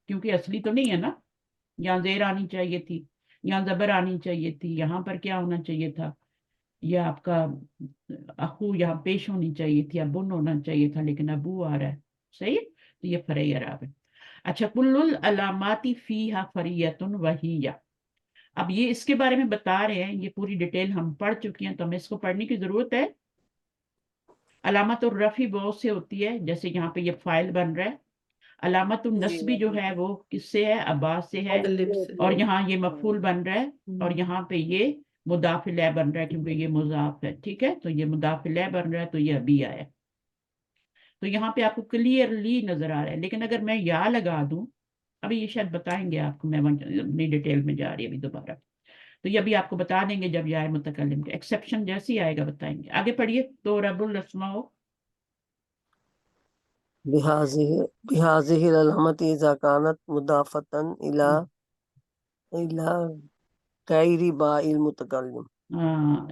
کیونکہ اصلی تو نہیں ہے نا. یہاں زیر آنی چاہیے تھی، یہاں زبر آنی چاہیے تھی، یہاں پر کیا ہونا چاہیے تھا، یہ آپ کا اخو یہاں پیش ہونی چاہیے تھی، ابن ہونا چاہیے تھا، لیکن ابو آ رہا ہے، صحیح. تو یہ فرعی اعراب ہے. اچھا، کل العلامات فیہا فریۃ وہیہ. اب یہ اس کے بارے میں بتا رہے ہیں، یہ پوری ڈیٹیل ہم پڑھ چکی ہیں تو ہمیں اس کو پڑھنے کی ضرورت ہے. علامت الرفع بہت سے ہوتی ہے، جیسے یہاں پہ یہ فائل بن رہا ہے. علامت جی النصبی جو ہے وہ کس سے ہے؟ ابا سے ہے. الف سے. اور یہاں یہ مفعول بن رہا ہے، اور یہاں پہ یہ مضاف الیہ بن رہا ہے کیونکہ یہ مضاف ہے، ٹھیک ہے. تو یہ مضاف الیہ بن رہا ہے تو یہ ابھی آیا. تو یہاں پہ آپ کو کلیئرلی نظر آ رہا ہے. لیکن اگر میں یا لگا دوں، ابھی یہ شاید بتائیں گے آپ کو، میں اپنی ڈیٹیل میں جا رہی ہے ابھی دوبارہ. تو یہ ابھی آپ کو بتا دیں گے جب یا متکلم کے ایکسیپشن جیسے ہی آئے گا بتائیں گے. آگے پڑھیے. تو رب الاسماء بهذه العلامة إذا كانت مضافة إلى غير باء المتكلم.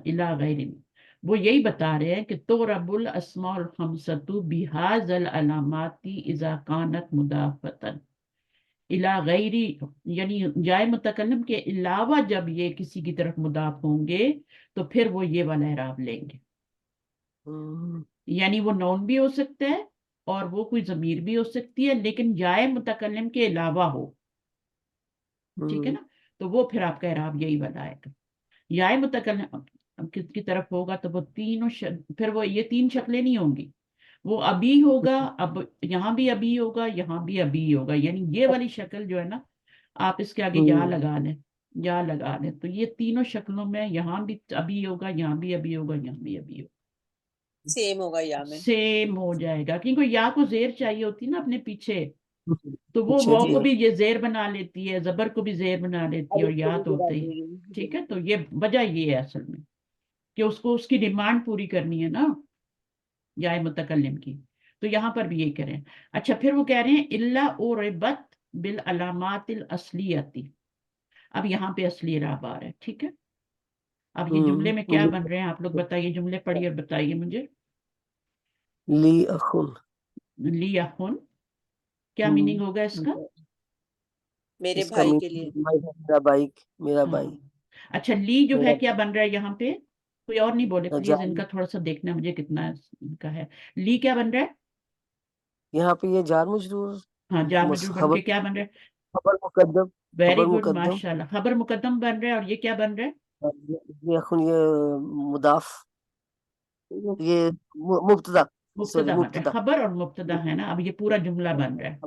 الا غیر، وہ یہی بتا رہے ہیں کہ تو رب الاسماء الخمسۃ بہذ العلامات اذا كانت مضافة الا غیر، یعنی جائے متکلم کے علاوہ جب یہ کسی کی طرف مضاف ہوں گے تو پھر وہ یہ والا اعراب لیں گے. یعنی وہ نون بھی ہو سکتا ہے اور وہ کوئی ضمیر بھی ہو سکتی ہے، لیکن جائے متکلم کے علاوہ ہو، ٹھیک ہے نا. تو وہ پھر آپ کا اعراب یہی والا آئے گا. یا متکلم کی طرف ہوگا تو وہ تینوں پھر وہ یہ 3 شکلیں نہیں ہوں گی. وہ ابھی ہوگا، اب یہاں بھی ابھی ہوگا، یہاں بھی ابھی ہوگا، یعنی یہ والی شکل جو ہے نا، آپ اس کے آگے یا لگا لیں، یا لگا لیں، تو یہ تینوں شکلوں میں یہاں بھی ابھی ہوگا، یہاں بھی ابھی ہوگا، یہاں بھی ابھی ہوگا، سیم ہوگا یا میں. سیم ہو جائے گا، کیونکہ یا کو زیر چاہیے ہوتی نا اپنے پیچھے، تو وہ اچھا واو جی کو بھی یہ زیر بنا لیتی ہے، زبر کو بھی زیر بنا لیتی ہے، اور الف کو یا بھی تو گرا ہوتے ہی. دے گی. ٹھیک ہے، تو یہ وجہ یہ ہے اصل میں کہ اس کو اس کی ڈیمانڈ پوری کرنی ہے نا یا متکلم کی، تو یہاں پر بھی یہی کریں. اچھا پھر وہ کہہ رہے ہیں اللہ اوربت بالعلامات الاصلیتی. اب یہاں پہ اصلی اعراب آ رہا ہے. ٹھیک ہے، اب یہ جملے میں کیا بن رہے ہیں آپ لوگ بتائیے، جملے پڑھیے اور بتائیے مجھے. لی اخن، لی اخن، کیا میننگ ہوگا اس کا؟ میرے اس کا بھائی کے لیے. میرا بھائی، میرا بھائی. ہاں. اچھا لی جو ہے کیا بن رہا ہے یہاں پہ؟ کوئی اور نہیں بولے پلیز، ان جار، کا تھوڑا سا دیکھنا مجھے کتنا ان کا ہے. لی کیا بن رہا ہے؟ یہاں پہ یہ جار مجرور، ہاں جار مجرور بن خبر کے کیا بن رہا ہے؟ خبر مقدم، ویری خبر گڈ، مقدم. ماشاء اللہ، خبر مقدم بن رہا ہے. اور یہ کیا بن رہا ہے؟ یہ اخن، یہ مضاف، یہ مبتدا، سوری مبتدا بن رہا ہے، مبتدا. خبر اور مبتدا ہے نا. اب یہ پورا جملہ بن رہا ہے.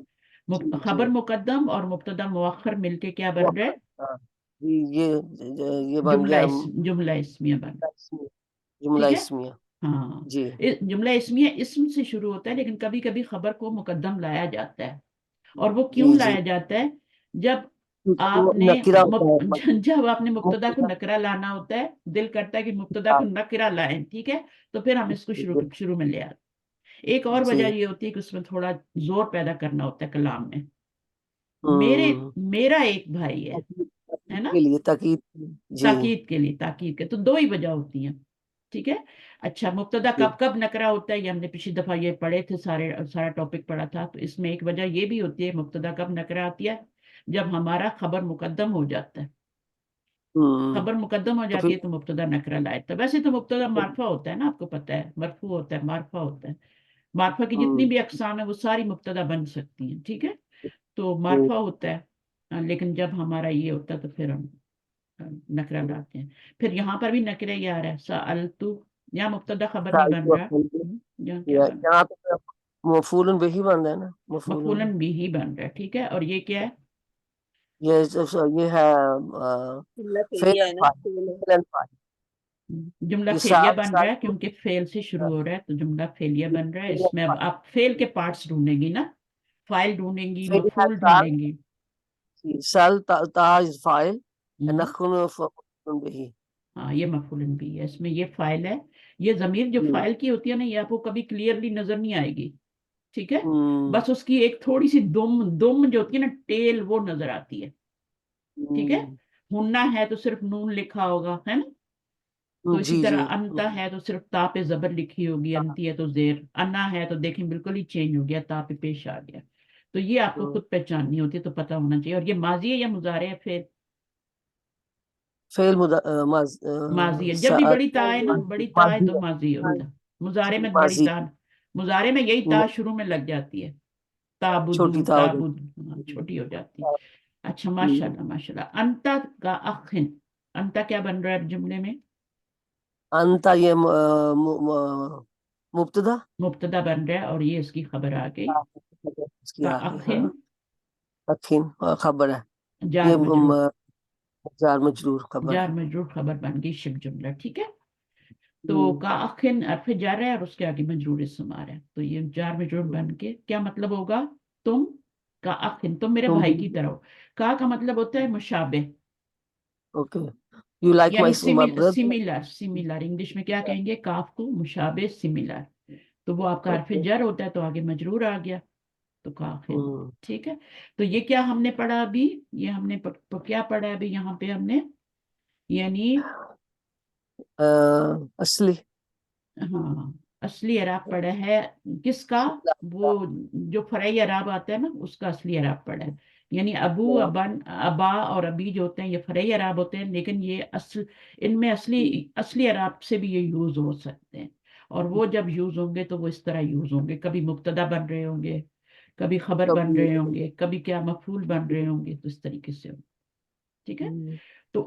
جی خبر مقدم اور مبتدا مؤخر مل کے کیا بن رہا ہے؟ ہاں، جی یہ بن گیا جملہ اسمیہ بن رہا ہے. جملہ ٹھیک ہے، اسمیہ. ہاں. جی جملہ اسمیہ اسم سے شروع ہوتا ہے، لیکن کبھی کبھی خبر کو مقدم لایا جاتا ہے. اور وہ کیوں جی لایا جاتا ہے؟ جب آپ کیونکہ نے نکرہ ہوتا ہے. جب آپ نے مبتدا کو نکرہ لانا ہوتا ہے، دل کرتا ہے کہ مبتدا کو نکرہ لائیں. ٹھیک ہے، تو پھر ہم اس کو شروع میں لے آتے. ایک اور جی. وجہ یہ ہوتی ہے کہ اس میں تھوڑا زور پیدا کرنا ہوتا ہے کلام میں. میرا ایک بھائی ہے نا، کے لیے تاکید. جی تاکید کے لیے، تاکید کے تو دو ہی وجہ ہوتی ہیں. ٹھیک ہے. اچھا مبتدا جی. کب نکرہ ہوتا ہے، یہ ہم نے پچھلی دفعہ یہ پڑھے تھے، سارا ٹاپک پڑھا تھا. تو اس میں ایک وجہ یہ بھی ہوتی ہے مبتدا کب نکرہ آتی ہے، جب ہمارا خبر مقدم ہو جاتا ہے. خبر مقدم ہو تو جاتی ہے تو مبتدا نکرہ لائے. تو ویسے تو مبتدا معرفہ ہوتا ہے نا، آپ کو پتا ہے، مرفوع ہوتا ہے، معرفہ ہوتا ہے. معرفہ کی جتنی بھی اقسام ہیں وہ ساری مبتدا بن سکتی ہیں. ٹھیک ہے، تو معرفہ ہوتا ہے، لیکن جب ہمارا یہ ہوتا ہے تو پھر ہم نکرہ لاتے ہیں. پھر یہاں پر بھی نکرہ ہی آ رہا ہے، سألتو، یہاں مبتدا خبر نہیں بن رہا. یہاں کیا بن رہا؟ یہاں پہ مفعول بہ بن رہا ہے نا، مفعول بھی بن رہا ہے. ٹھیک ہے، اور یہ کیا ہے؟ یہ ہے جملہ فعل فعلیہ ہے نا. فاعل. جملہ یہ فعلیہ بن رہا ہے کیونکہ فعل سے شروع ہو رہا ہے، تو جملہ فعلیہ بن رہا ہے. اس میں اب آپ فعل کے پارٹس ڈھونڈیں گی نا، فاعل ڈھونڈیں گی، مفعول ڈھونڈیں گی. سال تاج فاعل، ہم، نخن مفعول بہ. ہاں یہ مفعول بھی ہے، اس میں یہ فاعل ہے. یہ ضمیر جو فاعل کی ہوتی ہے نا، یہ آپ کو کبھی کلیئرلی نظر نہیں آئے گی. ٹھیک ہے، بس اس کی ایک تھوڑی سی دم جو ہوتی ہے نا، ٹیل، وہ نظر آتی ہے. ٹھیک ہے، ہننا ہے تو صرف نون لکھا ہوگا، ہے نا. تو اسی جی جی. طرح انتا ہے تو صرف تا پہ زبر لکھی ہوگی، انتی ہے تو زیر. انا ہے تو دیکھیں بالکل ہی چینج ہو گیا، تا پہ پیش آ گیا. تو یہ آپ کو خود پہچاننی ہوتی ہے، تو پتہ ہونا چاہیے. اور یہ ماضی ہے یا مضارع ہے؟ پھر فعل ماضی ہے. جب بھی بڑی تا ہے نا، بڑی تا ہے تو ماضی ہوتا ہے. مضارع میں بڑی ماضی، تا، مضارع میں یہی تا شروع میں لگ جاتی ہے، چھوٹی تابدو تا ہو تابد، جاتی چھوٹی ہو جاتی. اچھا ماشاء اللہ ماشاء اللہ. انتا کا اخن، انتا کیا بن رہا ہے اب جملے میں؟ انتا، یہ مبتدا مبتدا بن رہا ہے، اور یہ اس کی خبر آ گئی. اس کی کا آگے. اخن، ہاں اخین خبر ہے، جار یہ مجرور، جار مجرور خبر جار ہے. مجرور خبر بن گئی، شبہ جملہ. ٹھیک ہے، تو کا اخن حرف جار ہے اور اس کے آگے مجرور اسم آ رہا ہے. تو یہ جار مجرور بن کے کیا مطلب ہوگا؟ تم کا اخن، تم میرے بھائی کی طرح ہو. کا مطلب ہوتا ہے مشابہ، اوکے. یو لائک یعنی مائی برادر. سملر. انگلش میں کیا کہیں گے؟ کاف کو مشابہ، سملر. تو وہ آپ کا حرف جر ہوتا ہے تو آگے مجرور آ گیا، تو کاخن. ٹھیک ہے، تو یہ کیا ہم نے پڑھا ابھی؟ یہ ہم نے کیا پڑھا ابھی یہاں پہ ہم نے، یعنی اصلی، ہاں اصلی اعراب پڑھا ہے. کس کا؟ وہ جو فرعی اعراب آتا ہے نا، اس کا اصلی اعراب پڑھا ہے. یعنی ابو، ابن، ابا اور ابی جو ہوتے ہیں یہ فرعی اعراب ہوتے ہیں، لیکن یہ ان میں اصلی اعراب سے بھی یہ یوز ہو سکتے ہیں. اور وہ جب یوز ہوں گے تو وہ اس طرح یوز ہوں گے، کبھی مبتدا بن رہے ہوں گے، کبھی خبر بن رہے ہوں گے، کبھی کیا مفعول بن رہے ہوں گے، تو اس طریقے سے. ٹھیک ہے، تو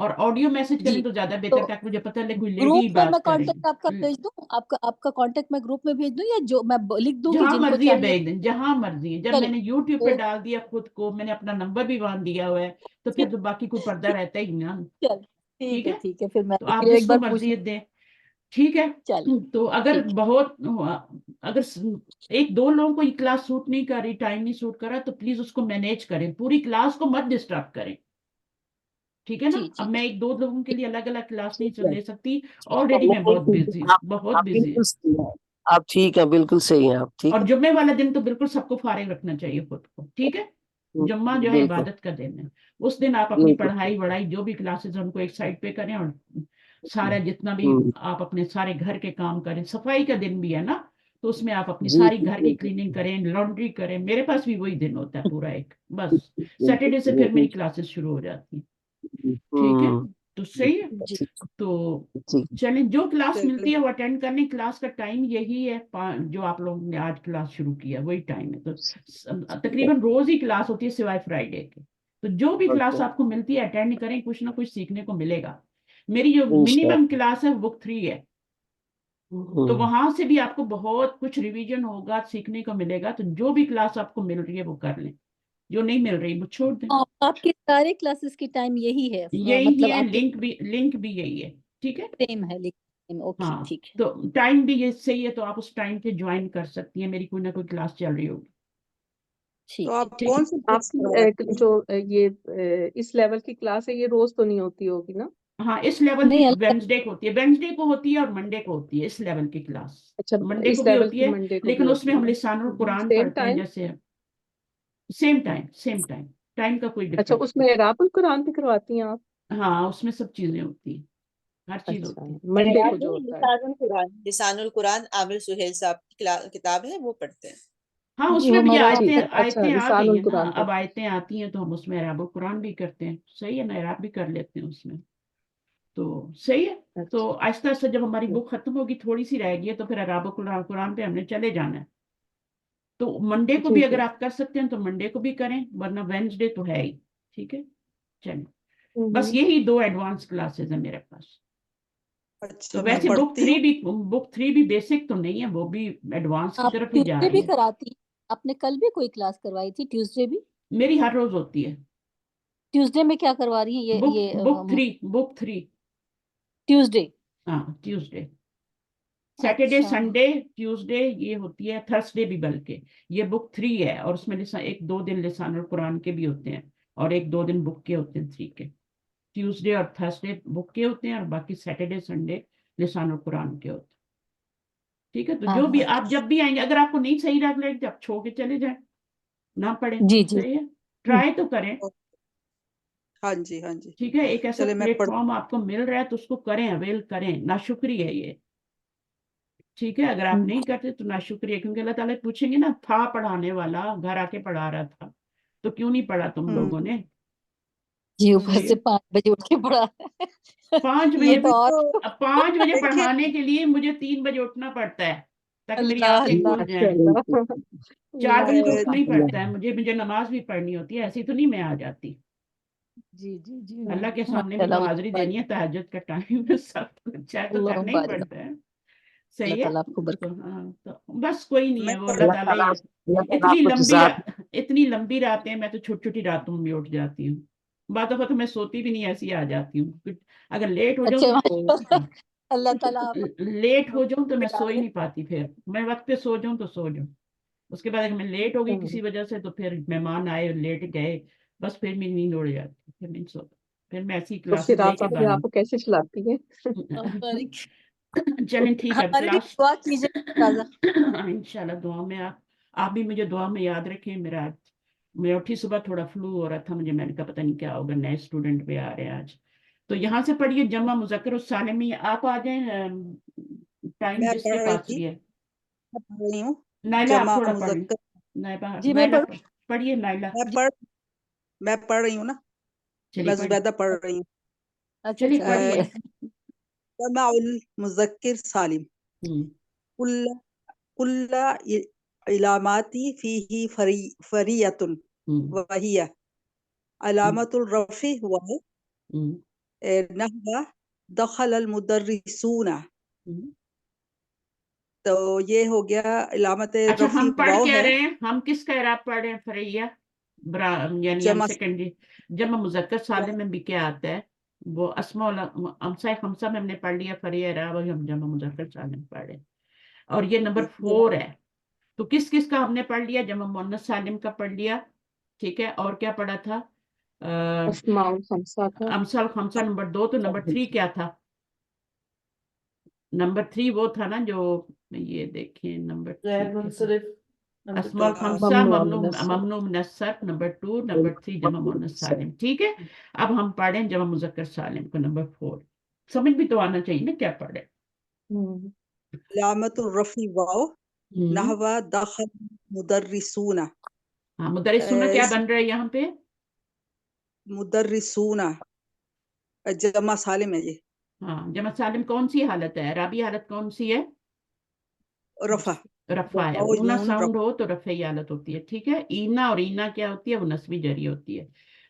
اور آڈیو میسج کریں جی تو زیادہ تو بہتر، تاکہ مجھے پتہ لگے کوئی لیڈی گروپ میں میں بات کر رہی کانٹیکٹ آپ کا ہے۔ بھیج دوں، آپ کا کانٹیکٹ میں گروپ میں بھیج دوں، یا جو میں لکھ دوں گی جہاں جن کو مرضی ہے چاہیے؟ بھیج دیں، جہاں مرضی ہے۔ جب میں چلے نے یوٹیوب پہ او ڈال دیا خود کو، میں نے اپنا نمبر بھی وہاں دیا ہوا ہے، تو پھر تو باقی کوئی پردہ رہتا ہی نا۔ چل ٹھیک ہے، ٹھیک ہے، پھر میں تو آپ ایک جس کو بار پوچھ مرضی لوں۔ دیں، ٹھیک ہے۔ چل تو اگر ٹھیک بہت اگر ایک دو لوگوں کو یہ کلاس سوٹ نہیں کر رہی، ٹائم نہیں سوٹ کر رہا، تو پلیز اس کو مینیج کریں، پوری کلاس کو مت ڈسٹرب کریں، ٹھیک ہے نا۔ جی اب میں ایک دو لوگوں کے لیے الگ الگ کلاس نہیں ٹھیک ہے، لے سکتی، آلریڈی میں بہت بزی، بہت آپ بزی بالکل ہے۔ صحیح ہیں، آپ ٹھیک ہیں، بالکل صحیح ہیں آپ، ٹھیک اور جمعے والا دن تو بالکل سب کو فارغ رکھنا چاہیے خود کو، ٹھیک ہے۔ ہے، جمعہ جو ہے بالکل عبادت کا دن ہے، اس دن آپ اپنی بالکل، پڑھائی وڑھائی جو بھی کلاسز ہیں ان کو ایک سائڈ پہ کریں، اور سارا جتنا بھی ہوں، آپ اپنے سارے گھر کے کام کریں۔ صفائی کا دن بھی ہے نا، تو اس میں آپ اپنی جی ساری جی گھر کی بالکل کلیننگ کریں، لانڈری کریں۔ میرے پاس بھی وہی دن ہوتا ہے پورا ایک، بس بالکل سیٹرڈے سے پھر بالکل، میری کلاسز شروع ہو جاتی ہیں، ٹھیک ہے۔ تو صحیح ہے، جی تو ٹھیک چلیں جو کلاس چلے ملتی ہے وہ اٹینڈ کرنے۔ کلاس کا ٹائم یہی ہے، جو آپ لوگوں نے آج کلاس شروع کیا وہی ٹائم ہے، تو تقریباً روز ہی کلاس ہوتی ہے سوائے فرائیڈے کے۔ تو جو بھی کلاس اوکے، آپ کو ملتی ہے اٹینڈ کریں، کچھ نہ کچھ سیکھنے کو ملے گا۔ میری جو انشاء منیمم کلاس ہے بک 3 ہے، تو اللہ، وہاں سے بھی آپ کو بہت کچھ ریویژن ہوگا، سیکھنے کو ملے گا۔ تو جو بھی کلاس آپ کو مل رہی ہے وہ کر لیں، جو نہیں مل رہی وہ چھوڑ دیں۔ آپ کی سارے کلاسز کی ٹائم یہی ہے، یہی مطلب ہے، آپ کے لنک بھی یہی ہے، ٹھیک ہے۔ سیم ہے لیکن اوکے ہاں، ٹھیک ہے تو ٹائم بھی یہ صحیح ہے، تو آپ اس ٹائم پہ جوائن کر سکتی ہیں، میری کوئی نہ کوئی کلاس چل رہی ہوگی، تو ٹھیک ہے آپ ٹھیک ہے۔ کون سی آپ بکس پڑھاتی ہیں؟ جو یہ اس لیول کی کلاس ہے، یہ روز تو نہیں ہوتی ہوگی نا؟ ہاں، اس لیول کی نہیں اللہ وینسڈے کو ہوتی ہے، وینسڈے کو ہوتی ہے اور منڈے کو ہوتی ہے اس لیول کی کلاس۔ اچھا، منڈے کو اس بھی لیول ہوتی کی ہے، منڈے کو بھی لیکن اس میں ہوتی ہم ہے، لسان القرآن سیم پڑھتے ہیں، ٹائم؟ جیسے سیم ٹائم، ٹائم کا کوئی اچھا، ڈفرنس اس میں اعراب القرآن بھی کرواتی ہیں آپ؟ نہیں۔ ہاں، اس میں سب چیزیں ہوتی ہیں، ہر چیز اچھا، ہوتی ہے۔ منڈے اعراب کو جو نہیں، ہوتا ہے۔ لسان القرآن، لسان القرآن عامر سہیل صاحب کی کتاب ہے، وہ پڑھتے ہیں۔ ہاں، اس جی میں وہ بھی میرا ٹھیک آیتیں ہے، اچھا، آیتیں آ لسان گئی ہیں نا، القرآن اب پڑھتے آیتیں آتی ہیں تو ہم اس میں اعراب القرآن بھی کرتے ہیں، صحیح ہے نا، اعراب بھی کر لیتے ہیں اس میں، تو صحیح ہے۔ ہیں۔ تو اچھا آہستہ آہستہ جب ہماری بک ختم ہوگی، تھوڑی سی رہ گئی ہے، تو پھر اعراب القرآن پہ ہم نے چلے جانا ہے۔ تو منڈے کو بھی ٹھیک ہے۔ اگر آپ کر سکتے ہیں تو منڈے کو بھی کریں، ورنہ وینسڈے تو ہے ہی، ٹھیک ہے۔ چلیں، بس یہی 2 ایڈوانس کلاسز ہیں میرے پاس۔ اچھا، تو میں ویسے پڑھتی ہوں۔ بک 3 بھی بیسک تو نہیں ہے، وہ بھی ایڈوانس کی آپ طرف ہی جا ٹیوزڈے بھی رہی ہے۔ کراتی؟ آپ نے کل بھی کوئی کلاس کروائی تھی ٹیوزڈے بھی؟ میری ہر روز ہوتی ہے ٹیوزڈے میں کیا کروا رہی ہیں بک 3 ٹیوزڈے؟ ہاں، ٹیوزڈے، سیٹرڈے، اچھا سنڈے، ٹیوزڈے یہ ہوتی ہے، تھرسڈے بھی بلکہ یہ بک 3 ہے، اور اس میں ایک دو دن لسان القرآن کے بھی ہوتے ہیں، اور ایک دو دن بک کے ہوتے ہیں 3 کے۔ ٹیوزڈے اور تھرسڈے بک کے ہوتے ہیں، اور باقی سیٹرڈے سنڈے لسان القرآن کے ہوتے ہیں، ٹھیک ہے۔ تو جو بھی آپ جب بھی آئیں گے، اگر آپ کو نہیں صحیح رکھ لیں تو آپ چھوڑ کے چلے جائیں، نہ پڑھیں، جی جی صحیح ہے، ٹرائی تو کریں، ہاں جی، ہاں جی، ٹھیک ہے۔ ایک ایسا چلے میں پلیٹ پڑھ فارم آپ کو مل رہا ہے تو اس کو کریں، اویل کریں، ناشکری ہے یہ، ٹھیک ہے۔ اگر آپ نہیں کرتے تو ناشکری ہے، کیونکہ اللہ تعالیٰ پوچھیں گے نا، تھا پڑھانے والا، گھر آ کے پڑھا رہا تھا، تو کیوں نہیں پڑھا تم لوگوں نے؟ جی، اوپر صحیح سے ہے، 5 بجے اٹھ کے پڑھا 5 یہ بجے تو اور اب 5 بجے دیکھیے، پڑھانے کے لیے مجھے 3 بجے اٹھنا پڑتا ہے تاکہ میری اللہ آنکھیں اللہ کھل ماشاء جائیں، اللہ، 4 بجے تو میں اٹھنا ہی پڑتا ہے مجھے نماز بھی پڑھنی ہوتی ہے، ایسی تو نہیں میں آ جاتی، جی جی جی اللہ کے سامنے ماشاء بھی اللہ، تو اللہ حاضری بارک، دینی ہے، تہجد کا ٹائم ہے، سب کچھ ہے تو اللہ کرنا ہی بارک، پڑتا ہے، اللہ صحیح ہے۔ تعالیٰ آپ کو تو برکت۔ ہاں، تو بس کوئی نہیں میں ہے، وہ اللہ پڑھ تعالیٰ ہی ہے۔ اللہ تعالیٰ آپ کو اتنی لمبی راتیں، میں تو چھوٹی چھوٹی راتوں میں بھی اٹھ جاتی ہوں، بعض دفعہ تو میں سوتی بھی نہیں، ایسی آ جاتی ہوں، اگر لیٹ ہو اچھا جاؤں ماشاء اللہ، اللہ تعالیٰ آپ لیٹ ہو جاؤں تو میں سو ہی ڈالے۔ نہیں پاتی، پھر میں وقت پہ سو جاؤں تو سو جاؤں، اس کے بعد اگر میں لیٹ ہو گئی کسی وجہ سے تو پھر مہمان آئے اور لیٹ گئے، بس پھر میری نیند اڑ جاتی، پھر نہیں سوتا، پھر میں ایسی تو کلاسز پھر لے آپ کے اپنے آپ بانی۔ کو کیسے چلاتی ہیں؟ اللہ بارک، چلیں ٹھیک ہے، اب ہماری بھی کلاس دعا کیجیے تازہ۔ انشاءاللہ دعا میں آپ بھی مجھے دعا میں یاد رکھیں۔ میں اٹھی صبح تھوڑا فلو ہو رہا تھا مجھے، میں نے کہا پتہ نہیں کیا ہوگا، نئے اسٹوڈنٹ بھی آ رہے ہیں آج، تو یہاں سے پڑھیے جمع مذکر السالمی، آپ آ جائیں، ٹائم میں جس کے پڑھ رہی پاس تھی، بھی ہے۔ میں پڑھ رہی ہوں نائلہ آپ جمع تھوڑا پڑھ لیں، مذکر، جی میں نائلہ پڑھ پڑھیے، نائلہ میں جی پڑھ میں پڑھ رہی ہوں نا، چلیے میں پڑھیے، زبیدہ پڑھ رہی ہوں۔ اچھا چلیے اچھا پڑھیے۔ جمع المذکر سالم، کل کل علاماتی فیہ فریۃ، وہی علامت الرفع ہوا ہے، نحو دخل المدرسون، ہم۔ تو یہ ہو گیا علامت اچھا رفع ہم پڑھ واو کیا ہے، رہے ہیں؟ ہم کس کا اعراب پڑھ رہے ہیں فرعیہ؟ یعنی ہم جمع سیکنڈری جمع مذکر سالم میں بھی کیا آتا ہے؟ وہ اسماء امثال خمسہ میں ہم نے پڑھ لیا فرعیہ اعراب، اور ہم جمع مذکر سالم پڑھ رہے ہیں، اور یہ نمبر 4 ہے۔ تو کس کس کا ہم نے پڑھ لیا؟ جمع مؤنث سالم کا پڑھ لیا، ٹھیک ہے، اور کیا پڑھا تھا؟ اسماء الخمسہ کا، امثال خمسہ نمبر 2، تو نمبر 3 کیا تھا؟ نمبر 3 وہ تھا نا جو، یہ دیکھیں نمبر 3 غیر کیا تھا؟ منصرف نمبر اسماء 2 الخمسہ ممنوع ممنوع من الصرف۔ ممنوع من الصرف نمبر 2، نمبر 3 جمع مؤنث سالم، ٹھیک ہے۔ اب ہم پڑھیں جمع مذکر سالم کو نمبر 4، سمجھ بھی تو آنا چاہیے نا کیا پڑھے۔ علامت الرفع واو ہم۔ نحو دخل مدرسون، ہاں مدرسون کیا اس بن رہا ہے یہاں پہ؟ مدرسون جمع سالم ہے، یہ ہاں جمع سالم کون سی حالت ہے؟ اعرابی حالت کون سی ہے؟ رفع، رفع ہے، واو اونا نون ساؤنڈ رفع۔ ہو تو رفعی حالت ہوتی ہے، ٹھیک ہے۔ اینا اور اینا کیا ہوتی ہے؟ وہ نسبی جری ہوتی ہے۔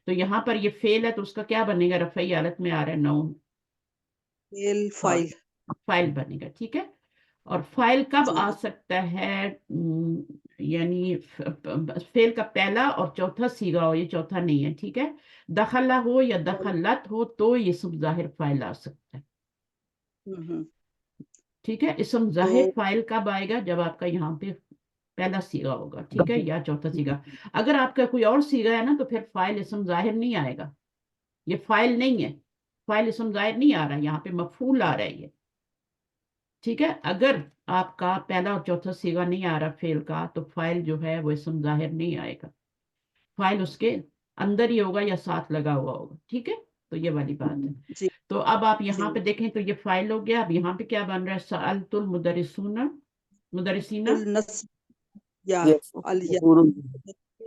تو یہاں پر یہ فعل ہے تو اس کا کیا بنے گا؟ رفعی حالت میں آ رہا ہے نون، فعل اور فاعل، فائل بنے گا، ٹھیک ہے۔ اور فائل کب جی آ سکتا ہے؟ یعنی فعل کا پہلا اور چوتھا سیگا ہو، یہ چوتھا نہیں ہے، ٹھیک ہے۔ دخلہ ہو یا دخلت ہو تو یہ اسم ظاہر فائل آ سکتا ہے، ہم۔ ٹھیک ہے۔ اسم تو ظاہر فائل کب آئے گا؟ جب آپ کا یہاں پہ پہلا سیگا ہوگا، ٹھیک ہے، یا چوتھا سیگا۔ اگر آپ کا کوئی اور سیگا ہے نا تو پھر فائل اسم ظاہر نہیں آئے گا، یہ فائل نہیں ہے، فائل اسم ظاہر نہیں آ رہا، یہاں پہ مفعول آ رہا ہے یہ، ٹھیک ہے۔ اگر آپ کا پہلا اور چوتھا سیگا نہیں آ رہا فعل کا تو فائل جو ہے وہ اسم ظاہر نہیں آئے گا، فائل اس کے اندر ہی ہوگا یا ساتھ لگا ہوا ہوگا، ٹھیک ہے۔ تو یہ والی بات ہے۔ جی تو اب آپ جی یہاں پہ دیکھیں تو یہ فائل ہو گیا، اب یہاں پہ کیا بن رہا ہے؟ سألت المدرسون مدرسین، النصب یا یہ الیا مفعول